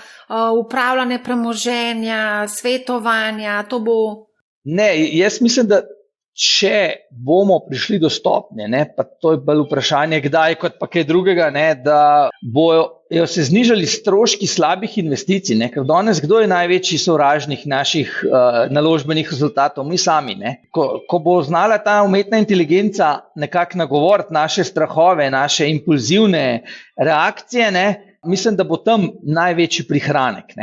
upravljanje premoženja, svetovanja, to bo... Ne, jaz mislim, da če bomo prišli do stopnje, pa to je bolj vprašanje, kdaj kot pa kaj drugega, da bojo se znižali stroški slabih investicij, ker danes kdo je največji sovražnik naših naložbenih rezultatov? Mi sami. Ko bo znala ta umetna inteligenca nekako nagovoriti naše strahove, naše impulzivne reakcije, mislim, da bo tam največji prihranek.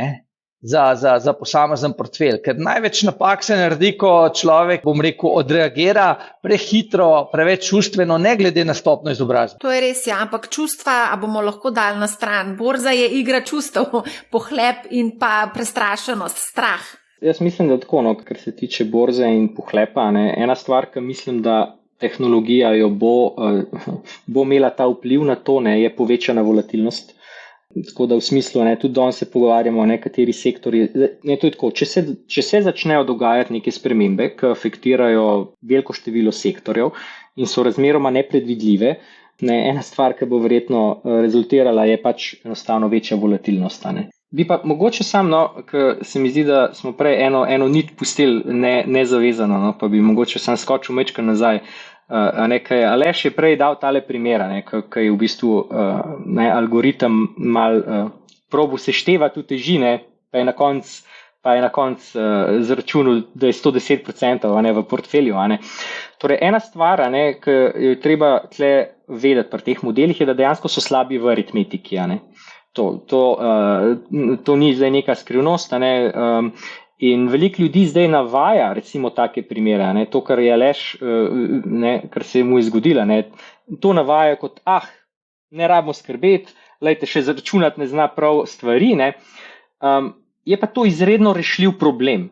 Za posamezen portfelj, ker največ napak se naredi, ko človek, odreagira prehitro, preveč čustveno, ne glede na stopnjo izobrazbe. To je res, ja, ampak čustva bomo lahko dali na stran. Borza je igra čustev, pohlep in pa prestrašenost, strah. Jaz mislim, da tako, kar se tiče borze in pohlepa, ena stvar, ki mislim, da tehnologija jo bo imela ta vpliv na to, je povečana volatilnost. Tako da v smislu, tudi danes se pogovarjamo o nekateri sektorji. Če se začnejo dogajati neke spremembe, ki afektirajo veliko število sektorjev in so razmeroma nepredvidljive, ena stvar, ki bo verjetno rezultirala, je pač enostavno večja volatilnost. Bi pa mogoče ker se mi zdi, da smo prej eno nit pustili nezavezano, pa bi mogoče sam skočil mečkaj nazaj. Aleš je prej dal tale primera, ki je v bistvu algoritem probu seštevati v težine, pa je na koncu zračunal, da je 110% v portfelju. Torej, ena stvar, ki jo treba tle vedeti pri teh modelih, je, da dejansko so slabi v aritmetiki. To ni zdaj neka skrivnost. In veliko ljudi zdaj navaja, recimo, take primere, to, kar je Aleš, kar se mu je zgodilo, to navaja kot, ne rabimo skrbeti, lejte, še zračunati ne zna prav stvari, je pa to izredno rešljiv problem.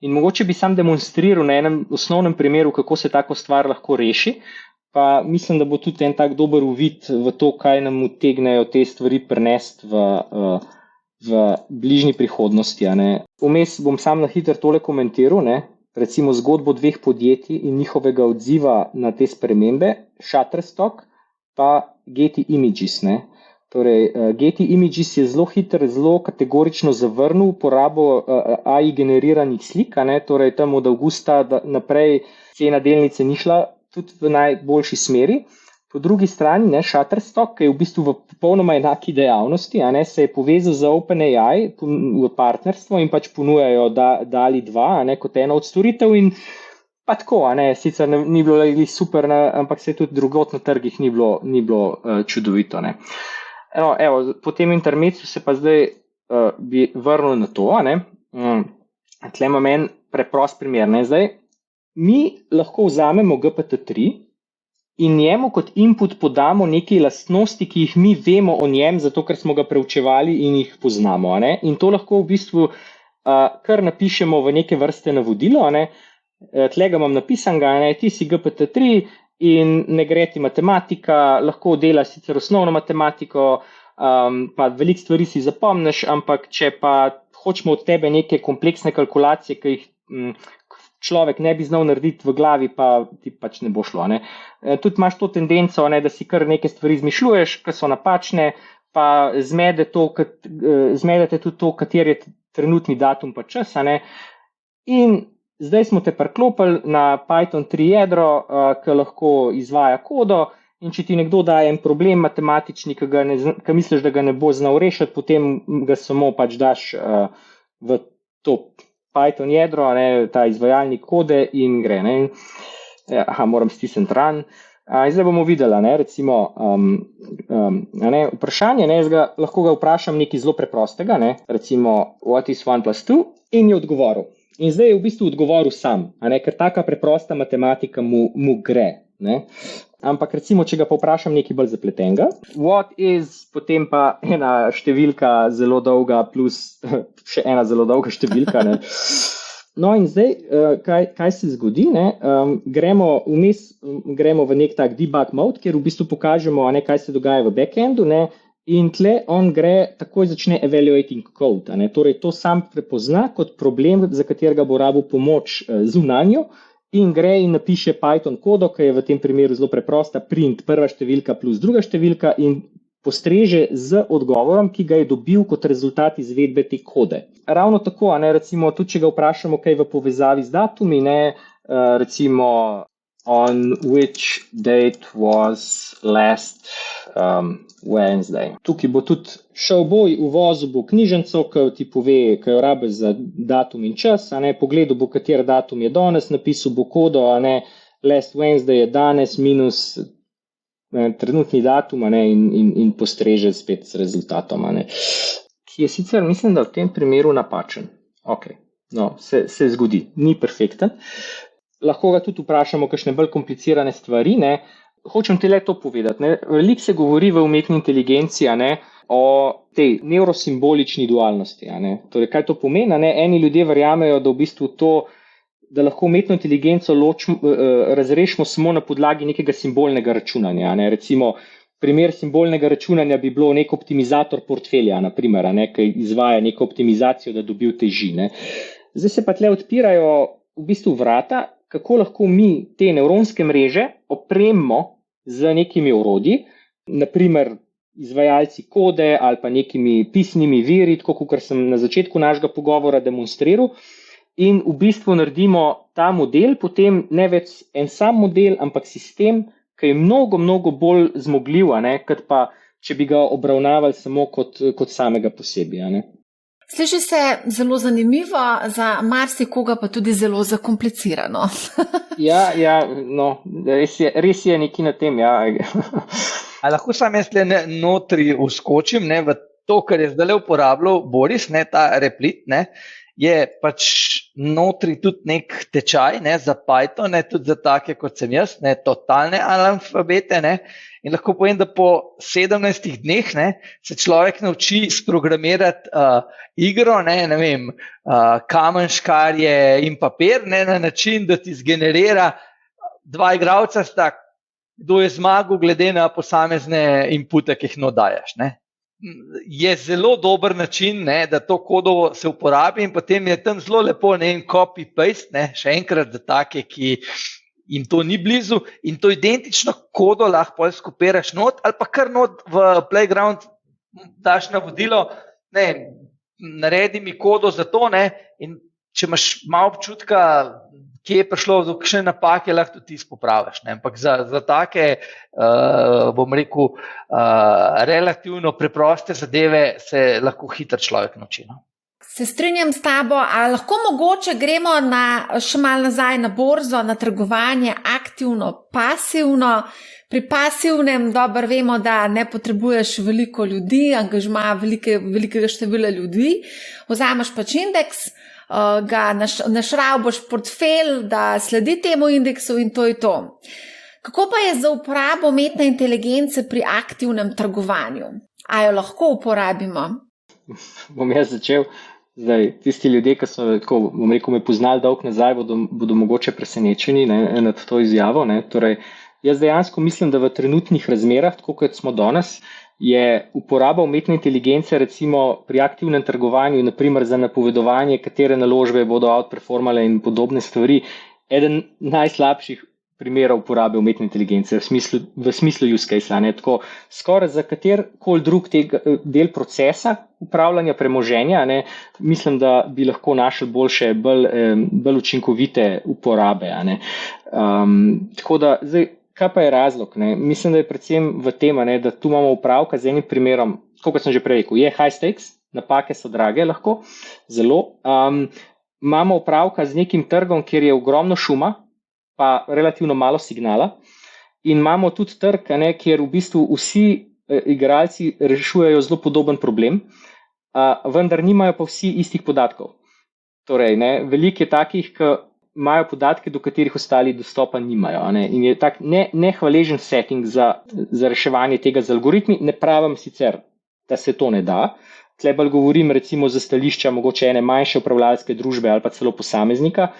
In mogoče bi sam demonstriral na enem osnovnem primeru, kako se tako stvar lahko reši, pa mislim, da bo tudi en tak dober uvid v to, kaj nam utegnejo te stvari prenesti v bližnji prihodnosti. Vmes bom sam na hitro tole komentiral, recimo zgodbo dveh podjetij in njihovega odziva na te spremembe, Shutterstock pa Getty Images. Torej, Getty Images je zelo hitro, zelo kategorično zavrnil uporabo AI generiranih slik, torej tam od avgusta naprej cena delnice ni šla tudi v najboljši smeri. Po drugi strani, Shutterstock, ki je v bistvu v popolnoma enaki dejavnosti, se je povezal z OpenAI v partnerstvo in pač ponujajo DALL-E 2, kot eno od storitev in pa tako, sicer ni bilo super, ampak se tudi drugot na trgih ni bilo čudovito. Po tem intermezzu se pa zdaj bi vrnil na to. Tle imam en preprost primer. Zdaj, mi lahko vzamemo GPT-3 in njemu kot input podamo neke lastnosti, ki jih mi vemo o njem, zato ker smo ga preučevali in jih poznamo. A ne? In to lahko v bistvu kar napišemo v neke vrste navodilo. A ne? Tle ga imam napisanega, ti si GPT-3 in ne gre ti matematika, lahko dela sicer osnovno matematiko, pa veliko stvari si zapomniš, ampak če pa hočemo od tebe neke kompleksne kalkulacije, ki jih človek ne bi znal narediti v glavi, pa ti pač ne bo šlo. Ne. Tudi imaš to tendenco, ne, da si kar neke stvari izmišljuješ, ki so napačne, pa zmedete tudi to, kater je trenutni datum pa čas. Ne. In zdaj smo te priklopili na Python 3 jedro, ki lahko izvaja kodo, in če ti nekdo daje en problem matematični, ki misliš, da ga ne bo znal rešiti, potem ga samo pač daš v to Python jedro, ne, ta izvajalnik kode in gre. Ne. Moram stisniti run. Zdaj bomo videli, ne, recimo, vprašanje, ne, lahko ga vprašam nekaj zelo preprostega, ne, recimo, what is 1 plus 2, in je odgovoril. In zdaj je v bistvu odgovoril sam, ne, ker taka preprosta matematika mu gre. Ne. Ampak recimo, če ga pa vprašam nekaj bolj zapletenega, what is, potem pa ena številka zelo dolga plus še ena zelo dolga številka. Ne. No in zdaj, kaj se zgodi? Ne? Gremo v nek tak debug mode, kjer v bistvu pokažemo, ne, kaj se dogaja v backendu, ne? In tle on gre, takoj začne evaluating code. Ne? Torej to sam prepozna kot problem, za katerega bo rabil pomoč zunanjo, in gre in napiše Python kodo, ki je v tem primeru zelo preprosta, print prva številka plus druga številka in postreže z odgovorom, ki ga je dobil kot rezultat izvedbe te kode. Ravno tako, ne, recimo, tudi če ga vprašamo kaj v povezavi z datumi, ne, recimo on which date was last Wednesday. Tukaj bo tudi šel boj, uvozil bo knjižnico, ki ti pove, kaj jo rabiš za datum in čas, a ne, pogledal bo, kater datum je danes, napisal bo kodo, a ne, last Wednesday je danes minus trenutni datum, a ne, in postreže spet s rezultatom, a ne. Ki je sicer, mislim, da v tem primeru napačen. Ok, no, se zgodi, ni perfekten. Lahko ga tudi vprašamo kakšne bolj komplicirane stvari, ne. Hočem ti le to povedati, ne. Veliko se govori v umetni inteligenci, a ne, o tej neurosimbolični dualnosti, a ne. Torej, kaj to pomeni, ne? Eni ljudje verjamejo, da v bistvu to, da lahko umetno inteligenco razrešimo samo na podlagi nekega simbolnega računanja, a ne. Recimo, primer simbolnega računanja bi bilo nek optimizator portfelja, na primer, a ne, ki izvaja neko optimizacijo, da dobi teži, ne. Zdaj se pa tle odpirajo v bistvu vrata, kako lahko mi te nevronske mreže opremimo z nekimi orodji, naprimer izvajalci kode ali pa nekimi pisnimi viri, tako kot sem na začetku našega pogovora demonstriral, in v bistvu naredimo ta model, potem ne več en sam model, ampak sistem, ki je mnogo bolj zmogljiv, a ne, kot pa, če bi ga obravnavali samo kot samega posebej, a ne. Sliši se zelo zanimivo, za marsikoga pa tudi zelo zakomplicirano. Ja, no, res je nekaj na tem, ja. A lahko sam jaz notri vskočim, ne, v to, kar je zdaj uporabljal Boris, ne, ta replit, ne, je pač notri tudi nek tečaj, ne, za Python, ne, tudi za take kot sem jaz, ne, totalne analfabete, ne, in lahko povem, da po 17 dneh, ne, se človek nauči sprogramirati igro, ne vem, kamen, škarje in papir, ne, na način, da ti zgenerira dva igralca sta, kdo je zmagal glede na posamezne inpute, ki jih dajaš, ne. Je zelo dober način, ne, da to kodo se uporabi in potem je tam zelo lepo, ne, in copy-paste, ne, še enkrat za take, ki in to ni blizu, in to identično kodo lahko skopiraš not, ali pa kar not v Playground daš navodilo, ne, naredi mi kodo za to, ne, in če imaš malo občutka, kje je prišlo do kakšne napake, lahko tudi ti popraviš, ne, ampak za take, bom rekel, relativno preproste zadeve se lahko hitro človek nauči, no. Se strinjam s tabo, a lahko mogoče gremo še malo nazaj na borzo, na trgovanje, aktivno, pasivno. Pri pasivnem dobro vemo, da ne potrebuješ veliko ljudi, angažma velikega števila ljudi. Vzameš pač indeks, ga našravboš portfelj, da sledi temu indeksu in to je to. Kako pa je za uporabo umetne inteligence pri aktivnem trgovanju? A jo lahko uporabimo? Bom jaz začel. Zdaj, tisti ljudje, ki so, bom rekel, me poznali dolg nazaj, bodo mogoče presenečeni nad to izjavo. Torej, jaz dejansko mislim, da v trenutnih razmerah, tako kot smo danes, je uporaba umetne inteligence recimo pri aktivnem trgovanju, naprimer za napovedovanje, katere naložbe bodo outperformale in podobne stvari, eden najslabših primerov uporabe umetne inteligence v smislu use case. Tako skoraj za katerkoli drug del procesa upravljanja premoženja, mislim, da bi lahko našli boljše, bolj učinkovite uporabe. Tako da, zdaj, kaj pa je razlog? Mislim, da je predvsem v tem, da tu imamo upravka z enim primerom, kot sem že prej rekel, je high stakes, napake so drage lahko, zelo. Imamo upravka z nekim trgom, kjer je ogromno šuma, pa relativno malo signala, in imamo tudi trg, kjer v bistvu vsi igralci rešujejo zelo podoben problem, vendar nimajo pa vsi istih podatkov. Torej, veliko je takih, ki imajo podatke, do katerih ostali dostopa nimajo. In je tak nehvaležen setting za reševanje tega z algoritmi. Ne pravim sicer, da se to ne da. Tle bolj govorim recimo za stališča mogoče ene manjše upravljalske družbe ali pa celo posameznika.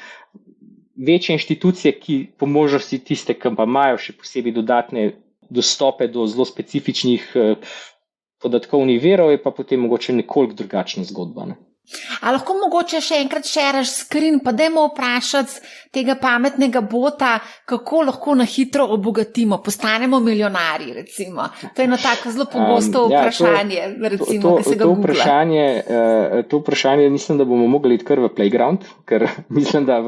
Večje inštitucije, ki po možnosti tiste, ki pa imajo še posebej dodatne dostope do zelo specifičnih podatkovnih virov, je pa potem mogoče nekoliko drugačna zgodba. A lahko mogoče še enkrat šeraš screen, pa dajmo vprašati tega pametnega bota, kako lahko na hitro obogatimo, postanemo milijonarji, recimo. To je eno tako zelo pogosto vprašanje, recimo, ki se ga googla. To vprašanje mislim, da bomo mogli iti kar v playground, ker mislim, da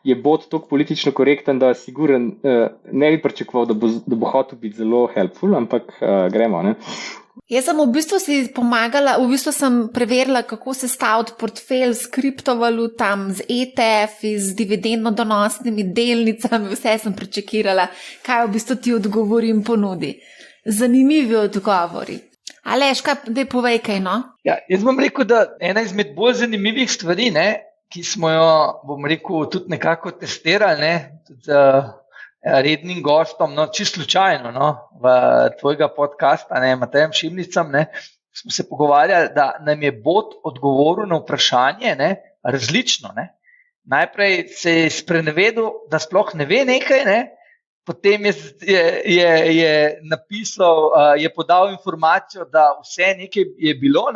je bot toliko politično korekten, da siguren ne bi pričakoval, da bo hotel biti zelo helpful, ampak gremo, Jaz sem v bistvu si pomagala, sem preverila, kako se staviti portfelj s kriptovalutami, z ETF, z dividendno donosnimi delnicami, vse sem prečekirala, kaj v bistvu ti odgovorim ponudi. Zanimivi odgovori. Aleš, daj povej kaj, no? Ja, jaz bom rekel, da ena izmed bolj zanimivih stvari, ki smo jo, bom rekel, tudi nekako testirali, tudi rednim gostom, čisto slučajno, v tvojega podcasta, Matejem Šimnicam, smo se pogovarjali, da nam je bot odgovoril na vprašanje, različno, Najprej se je sprenevedel, da sploh ne ve nekaj, potem je napisal, je podal informacijo, da vse nekaj je bilo,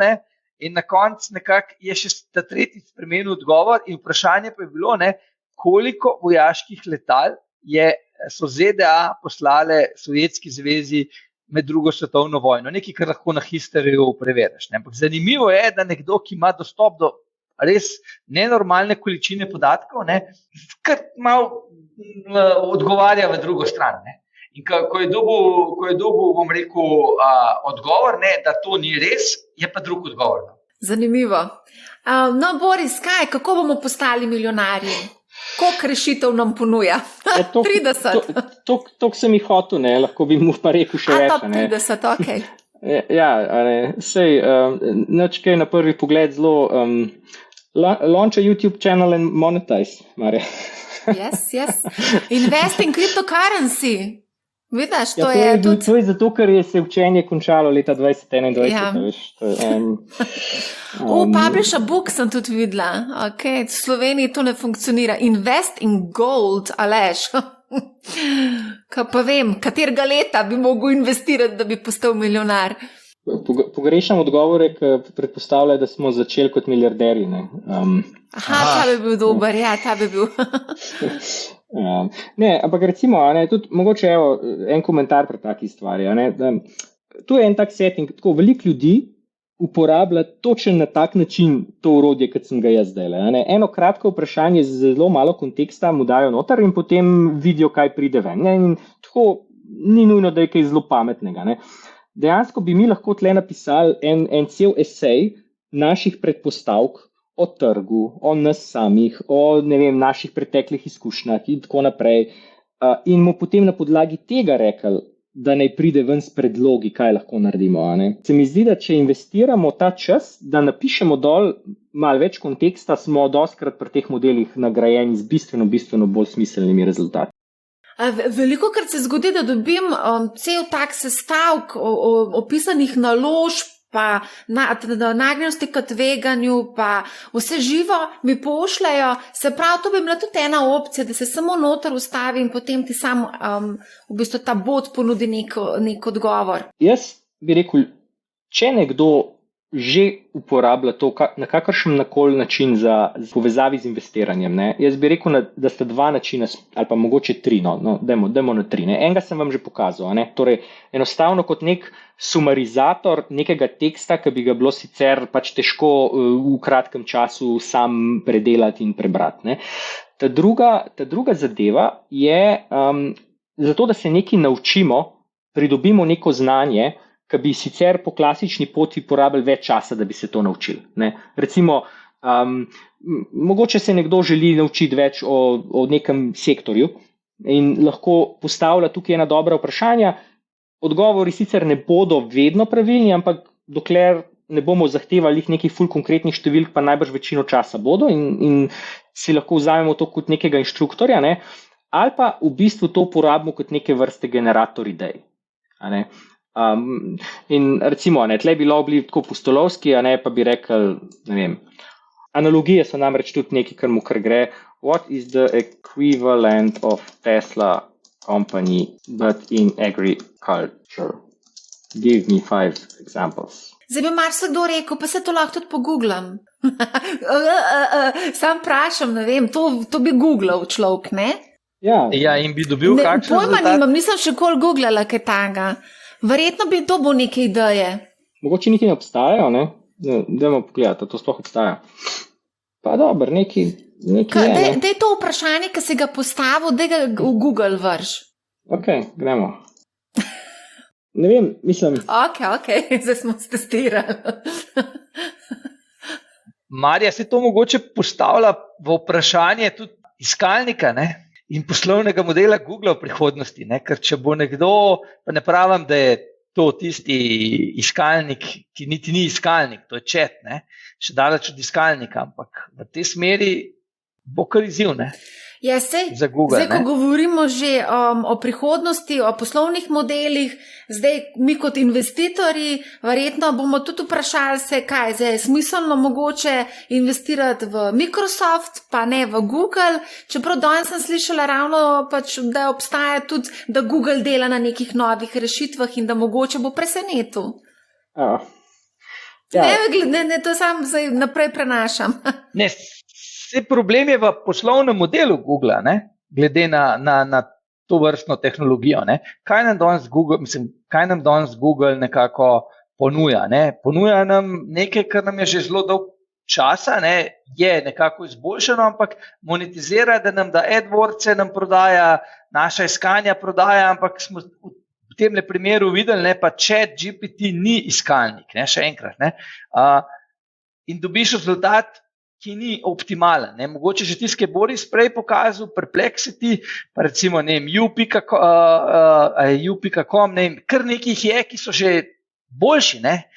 in na koncu nekako je še ta tretjič spremenil odgovor in vprašanje pa je bilo, koliko vojaških letal so ZDA poslale Sovjetski zvezi med drugo svetovno vojno. Nekaj, kar lahko na histeriju preveriš. Ampak zanimivo je, da nekdo, ki ima dostop do res nenormalne količine podatkov, kar malo odgovarja v drugo stran. In ko je dobil, bom rekel, odgovor, da to ni res, je pa drug odgovor. Zanimivo. No, Boris, kako bomo postali milijonarji? Koliko rešitev nam ponuja? 30. Tok sem jih hotel, lahko bi mu pa rekel še več. 30, ok. Ja, sej, nič kaj na prvi pogled zelo launch a YouTube channel and monetize, Marja. Yes. Invest in cryptocurrency. Vidiš, to je tudi... To je zato, ker je se učenje končalo leta 2021. Ja. Publish a book sem tudi videla. Okay. V Sloveniji to ne funkcionira. Invest in gold, Aleš. Kaj pa vem, katerega leta bi mogel investirati, da bi postal milijonar? Pogrešam odgovore, ki predpostavljajo, da smo začeli kot milijarderji. Ta bi bil dober, ta bi bil. Ne, ampak recimo, tudi mogoče en komentar pri taki stvari. Tu je en tak setting, tako veliko ljudi uporablja točno na tak način to orodje, kot sem ga jaz zdaj. Eno kratko vprašanje z zelo malo konteksta mu dajo noter in potem vidijo, kaj pride ven. In tako ni nujno, da je kaj zelo pametnega. Dejansko bi mi lahko tle napisali en cel esej naših predpostavk o trgu, o nas samih, o naših preteklih izkušnjah in tako naprej. In mu potem na podlagi tega rekli, da naj pride ven s predlogi, kaj lahko naredimo. Se mi zdi, da če investiramo ta čas, da napišemo dol malo več konteksta, smo dostikrat pri teh modelih nagrajeni z bistveno bolj smiselnimi rezultati. Veliko krat se zgodi, da dobim cel tak sestavek opisanih naložb, pa nagnjenosti k tveganju, pa vse živo mi pošljajo. Se pravi, to bi bila tudi ena opcija, da se samo noter ustavi in potem ti sam v bistvu ta bot ponudi nek odgovor. Jaz bi rekel, če nekdo že uporablja to na kakršenkoli način za povezavi z investiranjem, ne? Jaz bi rekel, da sta dva načina, ali pa mogoče tri, dajmo na tri. Ne? Enega sem vam že pokazal, ne? Torej enostavno kot nek sumarizator nekega teksta, ki bi ga bilo sicer pač težko v kratkem času sam predelati in prebrati. Ne? Ta druga zadeva je, zato da se nekaj naučimo, pridobimo neko znanje, ki bi sicer po klasični poti porabili več časa, da bi se to naučili. Ne? Recimo, mogoče se nekdo želi naučiti več o nekem sektorju in lahko postavlja tukaj ena dobra vprašanja. Odgovori sicer ne bodo vedno pravilni, ampak dokler ne bomo zahtevali nekih ful konkretnih številk, pa najbrž večino časa bodo in si lahko vzamemo to kot nekega inštruktorja, ne? Ali pa v bistvu to uporabimo kot neke vrste generator idej. Ne? In recimo, tle bi bili tako pustolovski, pa bi rekel, ne vem, analogije so namreč tudi nekaj, kar gre. What is the equivalent of Tesla company but in agriculture? Give me 5 examples. Zdaj bi marsikdo rekel, pa se to lahko tudi pogooglam. Sam vprašam, ne vem, to bi googlal človek, ne? Ja, in bi dobil kakšen rezultat? Pojma nimam, nisem še kol googlala kaj tanga. Verjetno bi to bo neke ideje. Mogoče niti ne obstajajo, ne? Dajmo pogledati, to sploh obstaja. Pa dobro, neki Daj to vprašanje, ki si ga postavil, da ga v Google vrš. Ok, gremo. Ne vem, mislim... Ok, zdaj smo se testirali. Marja, se to mogoče postavlja v vprašanje tudi iskalnika, ne? In poslovnega modela Google v prihodnosti, ne? Ker če bo nekdo, pa ne pravim, da je to tisti iskalnik, ki niti ni iskalnik, to je chat, ne? Še daleč od iskalnika, ampak v tej smeri bo kar izziv, ne? Ja, za Google, zdaj, ko govorimo že o prihodnosti, o poslovnih modelih, zdaj mi kot investitorji, verjetno bomo tudi vprašali se, kaj zdaj je smiselno mogoče investirati v Microsoft, pa ne v Google, čeprav danes sem slišala ravno, pač, da obstaja tudi, da Google dela na nekih novih rešitvah in da mogoče bo presenetil. Ne, to sam zdaj naprej prenašam. Ne, problem je v poslovnem modelu Google, ne? Glede na to vrstno tehnologijo. Ne? Kaj nam danes Google nekako ponuja? Ne? Ponuja nam nekaj, kar nam je že zelo dolg časa, ne? Je nekako izboljšano, ampak monetizira, da nam da AdWords nam prodaja, naša iskanja prodaja, ampak smo v tem primeru videli, ne? Pa ChatGPT ni iskalnik, ne? Še enkrat. Ne? In dobiš rezultat, ki ni optimalen. Ne? Mogoče že tiskaj Boris prej pokazal, Perplexity, pa recimo U.com, kar nekih je, ki so že boljši, ne?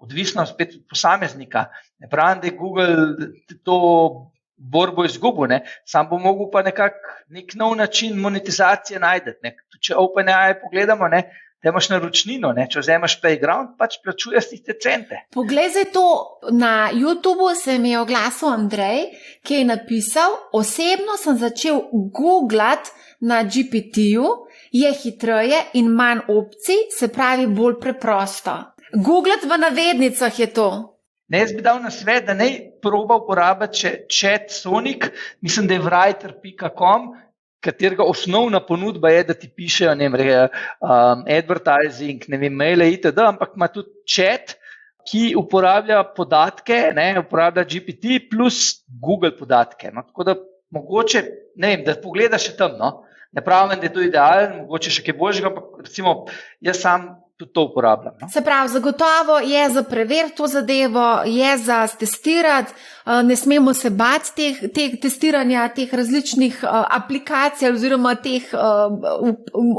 Odvisno spet od posameznika. Ne pravim, da je Google to borbo izgubil, ne? Sam bo mogel pa nek nov način monetizacije najti. Če OpenAI pogledamo, ne? Da imaš naročnino, ne? Če vzameš Playground, pač plačuješ tiste cente. Poglej, zdaj to na YouTubeu se mi je oglasil Andrej, ki je napisal, osebno sem začel googlati na GPT-ju, je hitreje in manj opcij, se pravi bolj preprosto. Googlati v navednicah je to. Ne, jaz bi dal na svet, da ne proba uporabiti chat Sonic, mislim, da je writer.com, katerega osnovna ponudba je, da ti pišejo advertising, maile itd., ampak ima tudi chat, ki uporablja podatke, uporablja GPT plus Google podatke. No, tako da mogoče, da pogledaš še tam, no. Ne pravim, da je to idealno, mogoče še kaj boljšega, ampak recimo jaz sam tudi to uporabljam. No? Se pravi, zagotovo je za preveriti to zadevo, je za testirati, ne smemo se bati teh testiranja, teh različnih aplikacij oziroma teh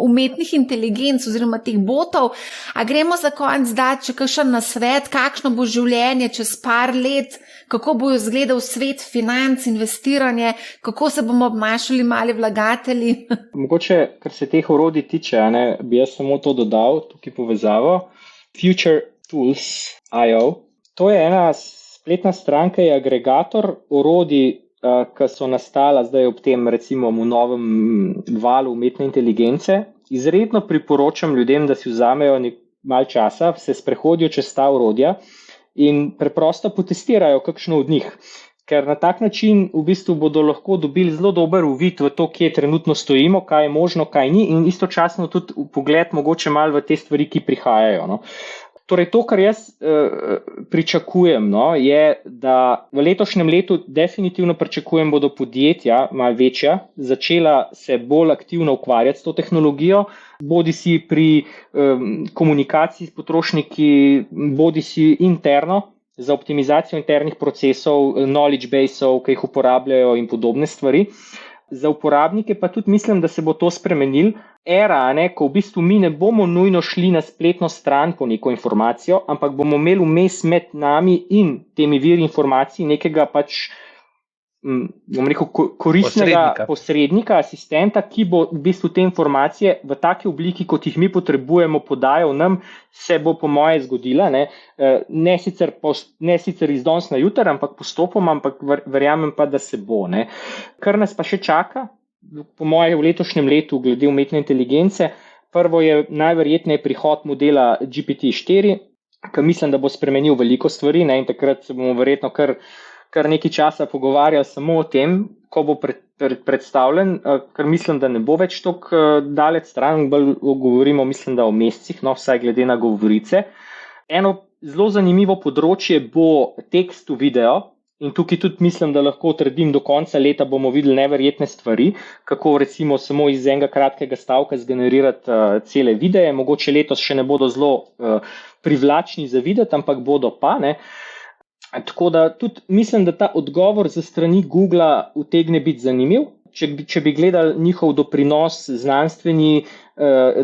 umetnih inteligenc oziroma teh botov. A gremo za konec dati še kakšen nasvet, kakšno bo življenje čez par let, kako bo izgledal svet financ, investiranje, kako se bomo obnašali mali vlagatelji? Mogoče, kar se teh orodij tiče, bi jaz samo to dodal, tukaj povezavo. FutureTools.io. To je ena spletna stranka, je agregator orodij, ki so nastala zdaj ob tem recimo v novem valu umetne inteligence. Izredno priporočam ljudem, da si vzamejo malo časa, se sprehodijo čez ta orodja in preprosto potestirajo kakšno od njih. Ker na tak način v bistvu bodo lahko dobili zelo dober uvid v to, kje trenutno stojimo, kaj je možno, kaj ni in istočasno tudi pogled mogoče malo v te stvari, ki prihajajo. No. Torej to, kar jaz pričakujem, je, da v letošnjem letu definitivno pričakujem, bodo podjetja, malo večja, začela se bolj aktivno ukvarjati s to tehnologijo, bodi si pri komunikaciji s potrošniki, bodi si interno, za optimizacijo internih procesov, knowledge baseov, ki jih uporabljajo in podobne stvari. Za uporabnike pa tudi mislim, da se bo to spremenil. Era, ko v bistvu mi ne bomo nujno šli na spletno stran po neko informacijo, ampak bomo imeli vmes med nami in temi viri informacij nekega koristnega posrednika, asistenta, ki bo v bistvu te informacije v taki obliki, kot jih mi potrebujemo, podajal nam, se bo po moje zgodila. Ne sicer iz danes na jutri, ampak postopoma, ampak verjamem pa, da se bo. Kar nas pa še čaka, po moje v letošnjem letu, glede umetne inteligence, prvo je najverjetneje prihod modela GPT-4, ki mislim, da bo spremenil veliko stvari, in takrat se bomo verjetno kar nekaj časa pogovarjali samo o tem, ko bo predstavljen, ker mislim, da ne bo več toliko daleč stran, bolj govorimo, mislim, da o mesecih, vsaj glede na govorice. Eno zelo zanimivo področje bo tekst v video in tukaj tudi mislim, da lahko trdim, do konca leta bomo videli neverjetne stvari, kako recimo samo iz enega kratkega stavka zgenerirati cele videe, mogoče letos še ne bodo zelo privlačni za videti, ampak bodo pa, Tako da tudi mislim, da ta odgovor za strani Googla utegne biti zanimiv. Če bi gledali njihov doprinos znanstveni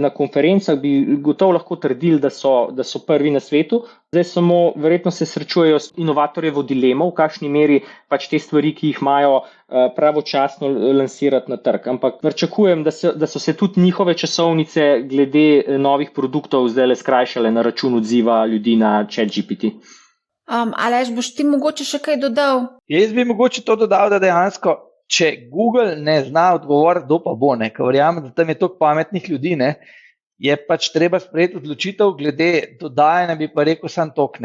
na konferencah, bi gotovo lahko trdili, da so prvi na svetu. Zdaj samo verjetno se srečujejo s inovatorjevo dilemo, v kakšni meri pač te stvari, ki jih imajo, pravočasno lansirati na trg. Ampak pričakujem, da so se tudi njihove časovnice glede novih produktov zdaj skrajšale na račun odziva ljudi na ChatGPT. Aleš, boš ti mogoče še kaj dodal? Jaz bi mogoče to dodal, da dejansko, če Google ne zna odgovoriti, kdo pa bo, ker verjamem, da tam je toliko pametnih ljudi, je pač treba sprejeti odločitev glede dodajanja, bi pa rekel sam tok.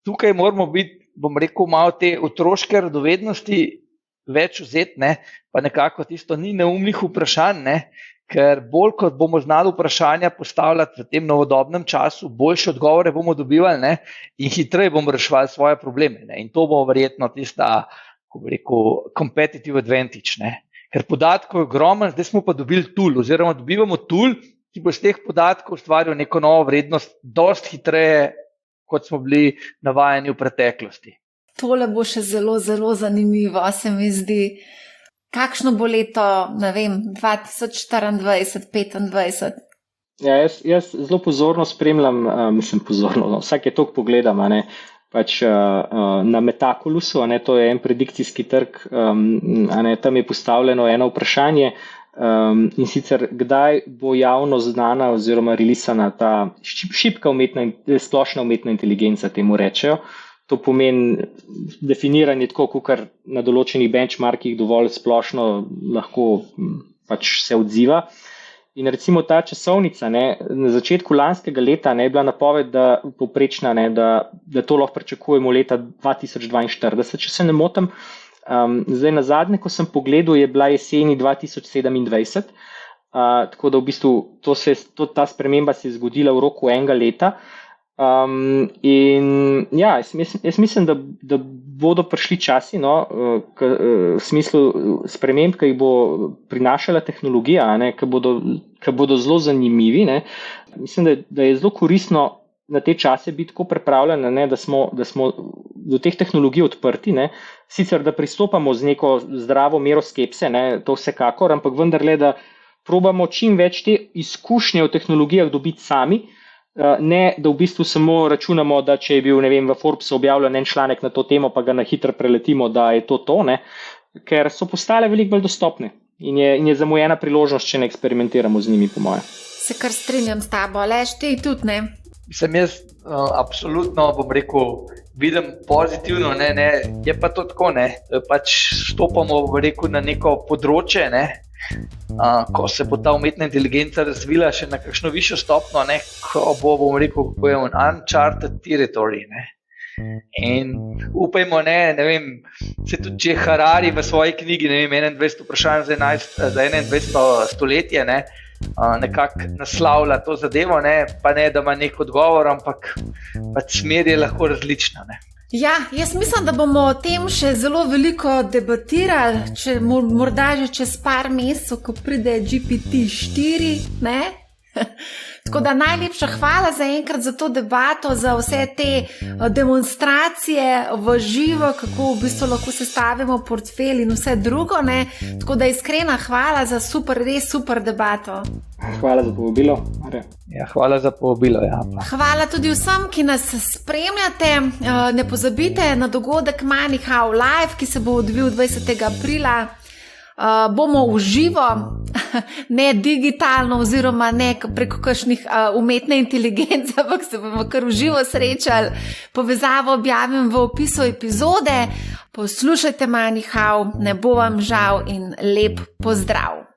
Tukaj moramo biti, bom rekel, malo te otroške radovednosti več vzeti, pa nekako tisto ni neumnih vprašanj, ker bolj kot bomo znali vprašanja postavljati v tem novodobnem času, boljše odgovore bomo dobivali in hitreje bomo reševali svoje probleme. In to bo verjetno tista, ko bi rekel, competitive advantage. Ker podatkov je ogromno, zdaj smo pa dobili tool, oziroma dobivamo tool, ki bo iz teh podatkov ustvaril neko novo vrednost, dosti hitreje, kot smo bili navajeni v preteklosti. Tole bo še zelo, zelo zanimivo, se mi zdi. Kakšno bo leto, 2024, 2025? Ja, jaz zelo pozorno spremljam, vsake toliko pogledam, pač na Metaculusu, to je en predikcijski trg, tam je postavljeno eno vprašanje, in sicer kdaj bo javno znana oziroma rilisana ta šibka splošna umetna inteligenca, temu rečejo. To pomeni definiranje tako, kar na določenih benchmarkih dovolj splošno lahko pač se odziva. In recimo ta časovnica, na začetku lanskega leta je bila napoved, da povprečna, da to lahko pričakujemo leta 2042, če se ne motim. Zdaj na zadnje, ko sem pogledal, je bila jeseni 2027, tako da v bistvu ta sprememba se je zgodila v roku enega leta. Jaz mislim, da bodo prišli časi, v smislu sprememb, ki jih bo prinašala tehnologija, ki bodo zelo zanimivi. Ne. Mislim, da je zelo koristno na te čase biti tako pripravljen, da smo do teh tehnologij odprti. Ne. Sicer, da pristopamo z neko zdravo mero skepse, ne, to vsekakor, ampak vendarle, da probamo čim več te izkušnje o tehnologijah dobiti sami, ne, da v bistvu samo računamo, da če je bil, ne vem, v Forbesu objavljen en članek na to temo, pa ga na hitro preletimo, da je to, ne, ker so postale veliko bolj dostopne in je zamujena priložnost, če ne eksperimentiramo z njimi, po moje. Se kar strinjam s tabo, Aleš, ti tudi, ne? Sem jaz absolutno, bom rekel, vidim pozitivno, ne, je pa to tako, ne, pač stopamo, bom rekel, na neko področje, ne, ko se bo ta umetna inteligenca razvila še na kakšno višjo stopno, ne, ko bom rekel, kako je uncharted territory, ne. In upajmo, ne vem, se tudi če Harari v svoji knjigi, 21 vprašanj za 21. stoletje, ne, nekako naslavlja to zadevo, ne, pa ne, da ima nek odgovor, ampak pač smer je lahko različna, ne. Ja, jaz mislim, da bomo o tem še zelo veliko debatirali, morda že čez par mesecev, ko pride GPT-4, ne? Tako da najlepša hvala za enkrat za to debato, za vse te demonstracije v živo, kako v bistvu lahko sestavimo portfelj in vse drugo, ne? Tako da iskrena hvala za res super debato. Hvala za povabilo. Ja, hvala za povabilo. Ja. Hvala tudi vsem, ki nas spremljate. Ne pozabite na dogodek MoneyHow Live, ki se bo odvil 20. aprila. Bomo v živo, ne digitalno oziroma ne preko kakšnih umetne inteligence, ampak se bomo kar v živo srečali. Povezavo objavim v opisu epizode. Poslušajte MoneyHow, ne bo vam žal in lep pozdrav.